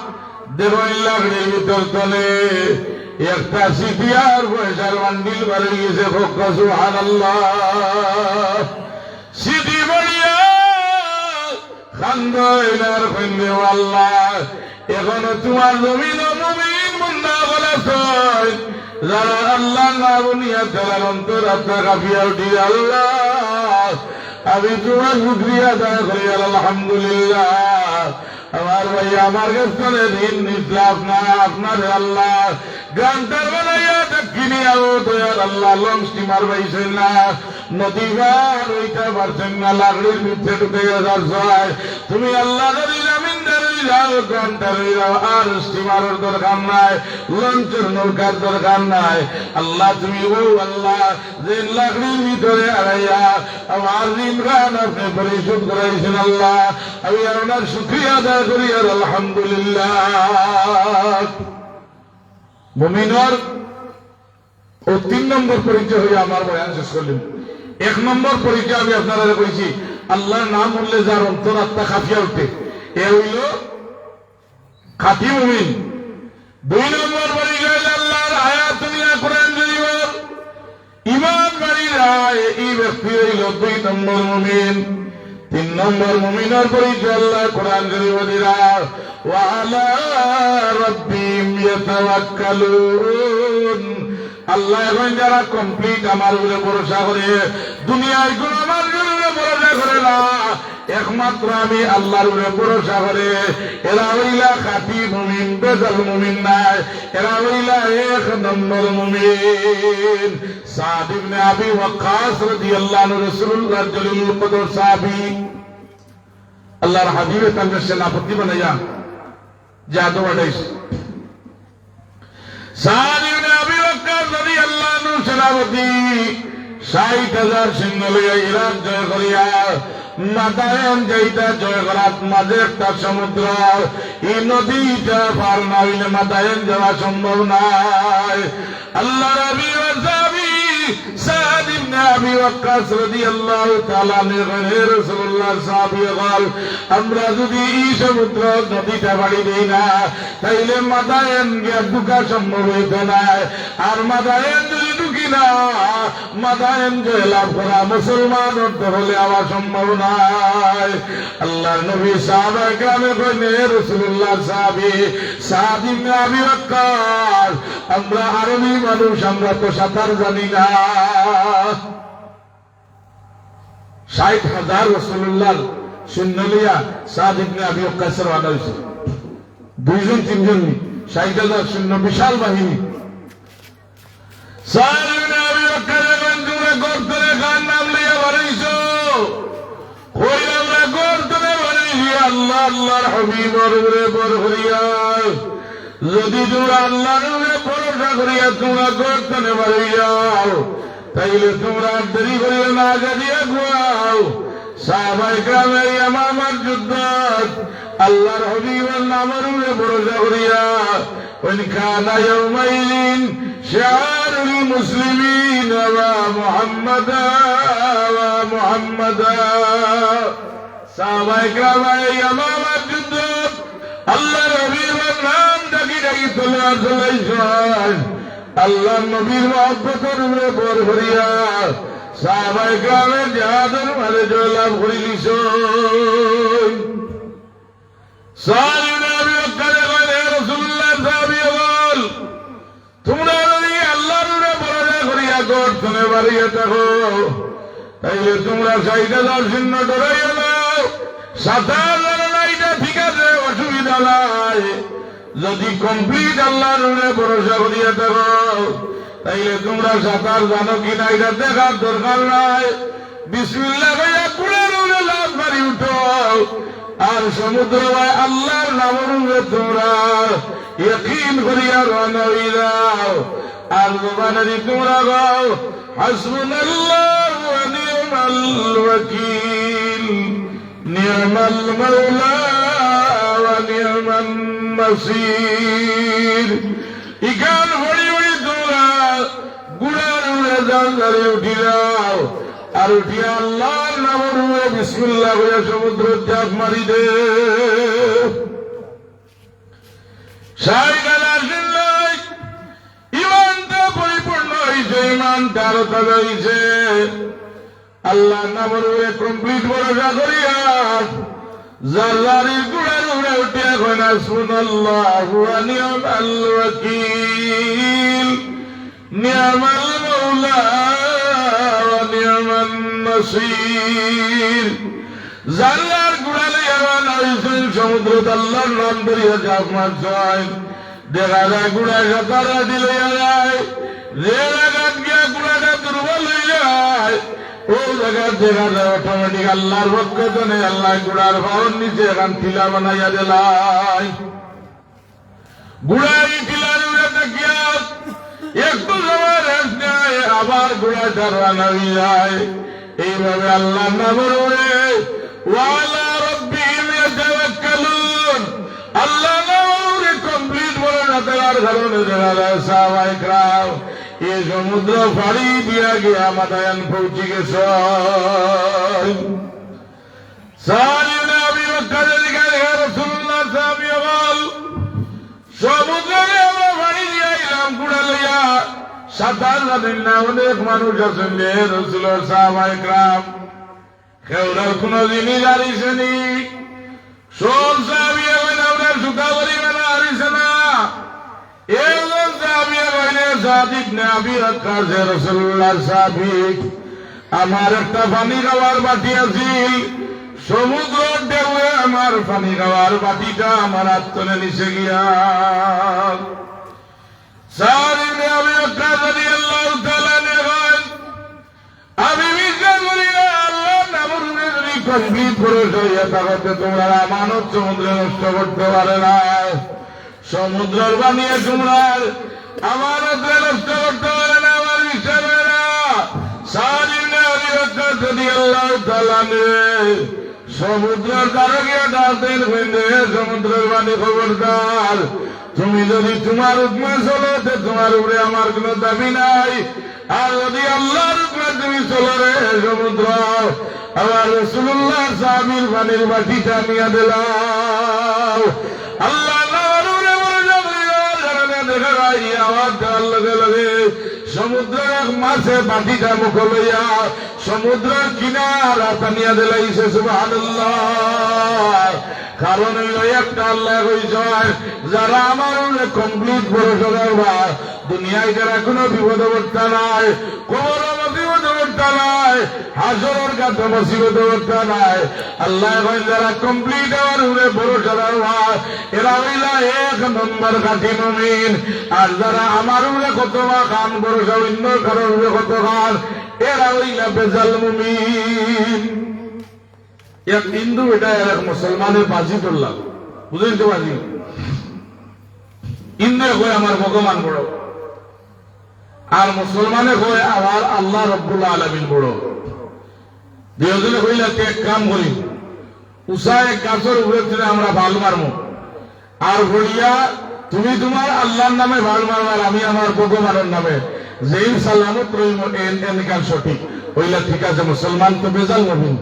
S1: দেখো লাগলির ভিতর তলে একটা সিটি আর পয়সার বান্ডিল বাড়ি গেছে। সুবহানাল্লাহ, সিটি বাড়িয়া খান্দার কইলে আল্লাহ এখনো তোমার জমিন মুমিন মুন্না বলেছ যারা আল্লাহ না বুনিয়া যারা অন্তর আপনার কাফিয়া উঠি। আল্লাহ আমি তোমার শুকরিয়া আদায় করি আলহামদুলিল্লাহ। আমার ভাই আমার কাছে ঋণ নিলাম না আপনার আল্লাহ গ্রান্টার বানাইয়া কিনে আলো দয়ার আল্লাহ লং স্টিমার পাইছেন না, নদী পার ওইটা পারছেন না, লাগড়ির মিথ্যে ঢুকে যায়। তুমি আল্লাহ জামিনদারি যাও, গ্রান্টার যাও, আর স্টিমারের দরকার নাই, লঞ্চের নৌকার দরকার নাই। আল্লাহ তুমি ও আল্লাহ যে লাগড়ির ভিতরে আড়াইয়া আমার ঋণ গান আপনি পরিশোধ করাইছেন আল্লাহ, আমি আপনার শুকরিয়া আদায় করি আর আলহামদুলিল্লাহ। মুমিনের ও 3 নম্বর পরিচয় হয়ে আমার বয়ান শেষ করলেন। 1 নম্বর পরিচয় আমি আপনারা কইছি, আল্লাহর নাম বললে যার অন্তর আত্মা কাঁপিয়া উঠে, এ হইল খাঁটি মুমিন। 2 নম্বর পরিচয় আল্লাহর আয়াত দুনিয়া কোরআন শরীফ ঈমান বাড়ি রায়, এই ব্যক্তি হইল 2 নম্বর মুমিন। 3 নম্বর মুমিনের পরিচয় আল্লাহ কোরআন শরীফ দিরা ওয়া আলা রাব্বিহিম ইয়াতাওয়াক্কালুন। আল্লাহ এখন যারা কমপ্লিট আমার উপরে ভরসা করে, দুনিয়ার কোন আমার উপরে ভরসা করে না, একমাত্র আমি আল্লাহর উপরে ভরসা করে, এরা হইলা খাঁটি মুমিন, বেজাল মুমিন নাই, এরা হইলা 1 নম্বর মুমিন। সাদ ইবনে আবি ওয়াক্কাস রাদিয়াল্লাহু আনহু রাসূলুল্লাহর জলিলুল কদর সাহাবী, আল্লাহর হাবিবে তার সেনাপতি বানাইয়া জাদু বানাইছে। সাদ ইবনে আবি ওয়াক্কাস রাদিয়াল্লাহু আনহু সেনাপতি 60,000 সৈন্য লইয়া ইরাক জয় করিয়া মাদায়েন যাইতা জয় করার মাঝে একটা সমুদ্র, এই নদীটা পার না হইলে মাদায়েন যাওয়া সম্ভব নাই। আল্লাহ নবী ওয়া সাহাবী সাদ ইবনে আবি ওয়াক্কাস রাদিয়াল্লাহু তাআলা আনহু হে রাসূলুল্লাহ সাহাবী বল, আমরা যদি এই সমুদ্র নদীটা বাড়ি দেই না তাইলে মাদায়েন গিয়া ঢুকা সম্ভব হইতো না, আর মাদায়েন যদি ঢুকি না মাদায়েন জয় লাভ করা মুসলমান হলে আবার সম্ভব নাই। আল্লাহ নবী সাহাবায়ে কেরামে কইলেন হে রাসূলুল্লাহ সাহাবী সাদ ইবনে আবি ওয়াক্কাস, আমরা আরবি মানুষ, আমরা তো সাঁতার জানি না। 60,000 রাসূলুল্লাহর সৈন্য লইয়া সাদ ইবনে আবি ওয়াক্কাস রওনা হইছে, 2-3 60,000 সৈন্য, বিশাল বাহিনী। সাদ ইবনে আবি ওয়াক্কাস তোমরা গর্তনে খান নাম লইয়া বাড়াইছো, ওই আমরা গর্তনে বাড়াইছি আল্লাহ আল্লাহর হাবিবের উপরে বর করিয়া। যদি তোমরা আল্লাহর উপরে ভরসা করিয়া তোমরা গর্তনে বাড়াইয়াও তাইলে তোমরা দেরি করিয়া না গাদিয়া গুয়াও। সাহাবায়ে কেরামের ইয়ামামার যুদ্ধ আল্লাহর হাবিবের নামের উপরে ভরসা করিয়া ওয়ান কানা ইয়াউমাইযিন শিআরুল মুসলিমিন ওয়া মুহাম্মাদা ওয়া মুহাম্মাদা। সাহাবায়ে কেরামের ইয়ামামার যুদ্ধ আল্লাহর হাবিবের নাম ডাকি ডাকি তলোয়ার চালাইছেন, আল্লাহ নবীর মহব্বতের উপরে ভর করিয়া সাহাবায়ে কেরামের জিহাদের মাঝে জয়লাভ করে নিছেন। সাদ ইবনে আবি ওয়াক্কাস কইলেন হে রাসূলুল্লাহ সাহাবী বল, তোমরা যদি আল্লাহর উপরে ভরসা করিয়া গর্তনে বাড়িয়া থাকো তাইলে তোমরা 60,000 সৈন্য ডরাইও না, সাঁতার জানো না এটা ঠিক আছে, অসুবিধা নাই। যদি কমপ্লিট আল্লাহর উপরে ভরসা করিয়া থাকো তাইলে তোমরা সাঁতার জানো কিনা এটা দেখার দরকার নাই। বিসমিল্লাহ কইয়া কুড়ার উপরে লাফ মারি উঠো, আর সমুদ্র ভাই আল্লাহর নামের উপরে তোমরা ইয়াকিন করিয়া রওনা হয়ে যাও আর জবানেরই তোমরা গাও হাসবুনাল্লাহু ওয়া নি'মাল ওয়াকিল নি'মাল মাওলা ওয়া নি'মান নাসির। ইকান হরি হরি তোমরা গুড়ার উড়ে জানলারে উঠি যাও আর উঠিয়া আল্লাহর নামের উপরে বিসমিল্লাহ বলে সমুদ্র চাপ মারি দে। ইমানটা পরিপূর্ণ হয়েছে, ইমানটা আরো তাজা হয়েছে। আল্লাহ নামের উপরে কমপ্লিট ভরসা করিয়া জালারি গুড়ার উড়ে উঠিয়া কয় হাসবুনাল্লাহু ওয়া নি'মাল ওয়াকিল নি'মাল মাওলা ওয়া নি'মান নাসির। জাল্লার গুড়ালে এমন হয়েছেন সমুদ্র আল্লাহর নাম ধরিয়া চাপ মারছেন। দেখা যায় গুড়ায় সাঁতারা দিলে যায়, যে জায়গাত গিয়া গুড়াটা দুর্বল হয়ে যায় ও জায়গা দেখা যায় অটোমেটিক আল্লাহর পক্ষ থেকে আল্লাহ গুড়ার ভাবন নিচে এখান টিলা বানাইয়া দিলাই। গুড়াই টিলার উড়ে দেখিয়া একটু সময় রেস্ট নেয়, আবার গুড়াটা রানা হয়ে যায়। এইভাবে আল্লাহ নামের উপরে ওয়ালা রাব্বিহিম ইয়াতাওয়াক্কালুন আল্লাহ নামের উপরে কমপ্লিট বলে না দেওয়ার কারণে দেখা যায় সাহাবায়ে কেরাম এই সমুদ্র পাড়ি দিয়া গিয়া মাদায়ান পৌঁছে গেছে। সালিনা আবি বকর লিখালে রাসূলুল্লাহ সাহাবী বল সমুদ্রে আমরা পাড়ি দিয়া এলাম গুড়া লইয়া, সাঁতার জানেন না অনেক মানুষ আছেন রে রাসূলের সাহাবায়ে কেরাম, কেউরার কোন জিনিস হারিয়েছেনি। সব সাহাবিয়া কইলে আমরা সুতা পরিমাণ হারিয়েছে না। একজন সাহাবিয়া কইলে সাদিক না আবি বকর যে রাসূলুল্লাহ সাহাবিক আমার একটা পানি খাওয়ার বাটি আছিল, সমুদ্র ঢেউয়ে আমার পানি খাওয়ার বাটিটা আমার আত্মনে নিচে গিয়া। সাহাবী আবি বকর রাদিয়াল্লাহু তাআলা নেবেন আমি বিশ্বাস করি না আল্লাহ নামের উপরে যদি কমপ্লিট করে যাইয়া তাহলে তোমরা আমানত সমুদ্রে নষ্ট করতে পারে না। সমুদ্রের বানিয়ে তোমরা আমানত নষ্ট করতে পারে না, আমার বিশ্বাস হয় না। সাহাবী আবি বকর রাদিয়াল্লাহু তাআলা সমুদ্রের দ্বারা গিয়ে ডাকতেন হইলে সমুদ্রের বাণী খবরদার, তুমি যদি তোমার উপমা চলো তোমার উপরে আমার কোন দাবি নাই, আর যদি আল্লাহর উপরে তুমি চলো রে সমুদ্র আমার রাসূলুল্লাহ সাহাবীর পানির বাটিটা নিয়ে দিলাম। আল্লাহ দেখা যায় আওয়াজ দেওয়ার লগে লগে সমুদ্রের এক মাছে বাটিটা মুখ লইয়া সমুদ্রের কিনার টানিয়া দিলাইছে। সুবহানাল্লাহ। কারণ ওই একটা আল্লাহ কইছে যারা আমার কমপ্লিট ভরসা করবা দুনিয়ায় যারা কোনো বিপদ অবস্থা নাই, কোন মুসিবত অবস্থা নাই, হাসরের কাছে মুসিবত অবস্থা নাই। আল্লাহ কই যারা কমপ্লিট আমার উপরে ভরসা করবা এরা হইলা এক নম্বর খাঁটি মুমিন। আর যারা আমার উপরে কতবা খান ভরসা অন্য কারোর উপরে কত খান এরা হইলা বেজাল মুমিন। এক হিন্দু এটা এক মুসলমানের বাজি করলাম, বুঝলেন তো বাজি। হিন্দু কয় আমার ভগবান বড়, আর মুসলমানে কয় আমার আল্লাহ রব্বুল আলামিন বড়। দুজনে কইলা এক কাম করি, উষা এক গাছের উপরে থেকে আমরা ভাল মারবো, আর বলিয়া তুমি তোমার আল্লাহর নামে ভাল মারবার, আমি আমার ভগবানের নামে, যেই সালামত রইম এনকার সঠিক হইলা। ঠিক আছে, মুসলমান তো বেজাল মুমিন।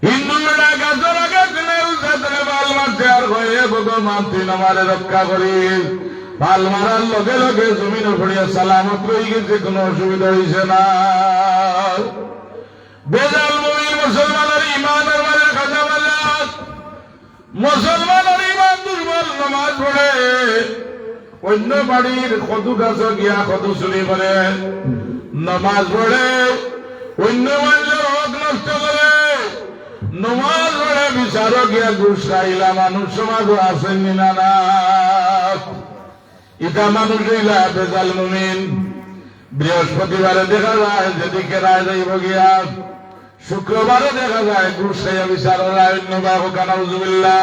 S1: হিন্দুরা গাছের আগে ভাল মারছে আর হয়ে ভগবান তুই আমারে রক্ষা করিস। ভাল মারার লগে লগে জমিন পড়িয়া সালামত রয়ে গেছে, কোন অসুবিধা হয়েছে না। বেজাল মুমিন মুসলমানের ইমানের মাঝে খাজা বাজার, মুসলমানের ইমান দুর্বল, নামাজ পড়ে অন্য বাড়ির কদু গাছ গিয়া কদু চুরি করে, নামাজ পড়ে অন্য মানুষের হক নষ্ট করে, নমাজ পড়ে বিচারক গিয়া ঘুষ খাইলা মানুষ সমাজ আসেননি না না। ইটা মানুষ হইলা বেজাল মুমিন। বৃহস্পতিবারে দেখা যায় যেদিকে রায় যাইব গিয়া শুক্রবারে দেখা যায় ঘুষ খাইয়া বিচার অন্য বাবু কানাউজুবিল্লাহ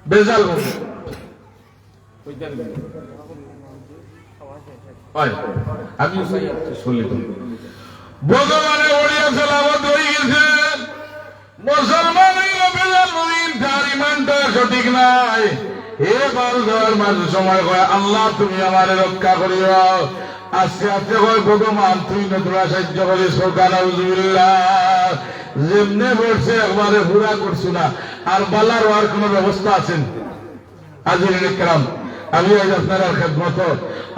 S1: বেজাল আমি শুনলি ভগবানে ওড়িয়া সালামত হয়ে গেছে মুসলমান বেজাল মুমিন তার ইমানটা সঠিক নাই এবার ধর মাঝে সময় কয় আল্লাহ তুমি আমারে রক্ষা করিও আজকে আজকে কয় ভগবান তুই নতুন সাহায্য করিস কানাউজুবিল্লাহ যেমনে বলছে একবারে পুরা করছো না আর বালার হওয়ার কোন ব্যবস্থা আছেন আজির কেরাম আমি আজ আপনার খেদমত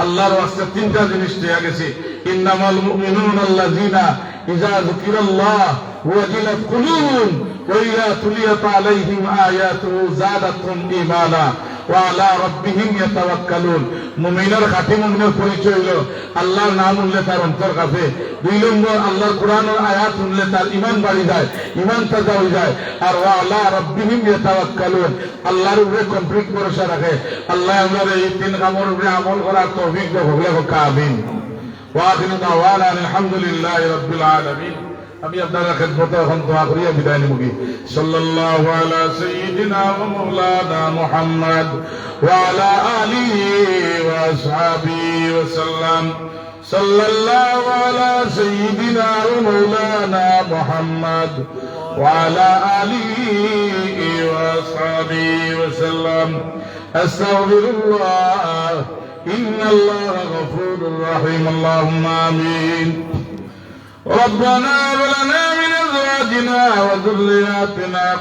S1: আল্লাহর ওয়াস্তে তিনটা জিনিস দেয়া গেছি ইন্নামাল মুমিনুনা আল্লাযিনা ইযা যুকিরাল্লাহ ওয়াজিলাত কুলুবুহুম ওয়া ইযা তুলিয়াত আলাইহিম আয়াতুহু যাদাতহুম ঈমানা ওয়া আলা রাব্বিহিম ইয়াতাওয়াক্কালুন মুমিনের খাঁটি মুমিনের পরিচয় হলো আল্লাহর নাম উল্লেখ তার অন্তর কাঁপে দুই নম্বর আল্লাহর কোরআনের আয়াত উল্লেখ তার ঈমান বাড়ি যায় ঈমান তাজা হয়ে যায় আর ওয়া আলা রাব্বিহিম ইয়াতাওয়াক্কালুন আল্লাহর উপরে কমপ্লিট ভরসা রাখে আল্লাহ আমাদের এই তিন কামের উপরে আমল করার তৌফিক দেয় বলে হোক আমিন ওয়া আখিরু দাওয়ানা আলহামদুলিল্লাহি রাব্বিল আলামিন আমি আপনারা খেদমতে এখন দোয়া করিয়া বিদায় নিবি সাল্লাল্লাহু আলা সাইয়্যিদিনা ওয়া মাওলানা মুহাম্মদ ওয়া আলা আলিহি ওয়া আসহাবিহি ওয়া সাল্লাম সাল্লাল্লাহু আলা সাইয়্যিদিনা ওয়া মাওলানা মুহাম্মদ ওয়া আলা আলিহি ওয়া আসহাবিহি ওয়া সাল্লাম আস্তাগফিরুল্লাহ ইন্নাল্লাহা গফুরুর রহিম আল্লাহুম্মা আমিন ربنا هب لنا من ازواجنا وذرياتنا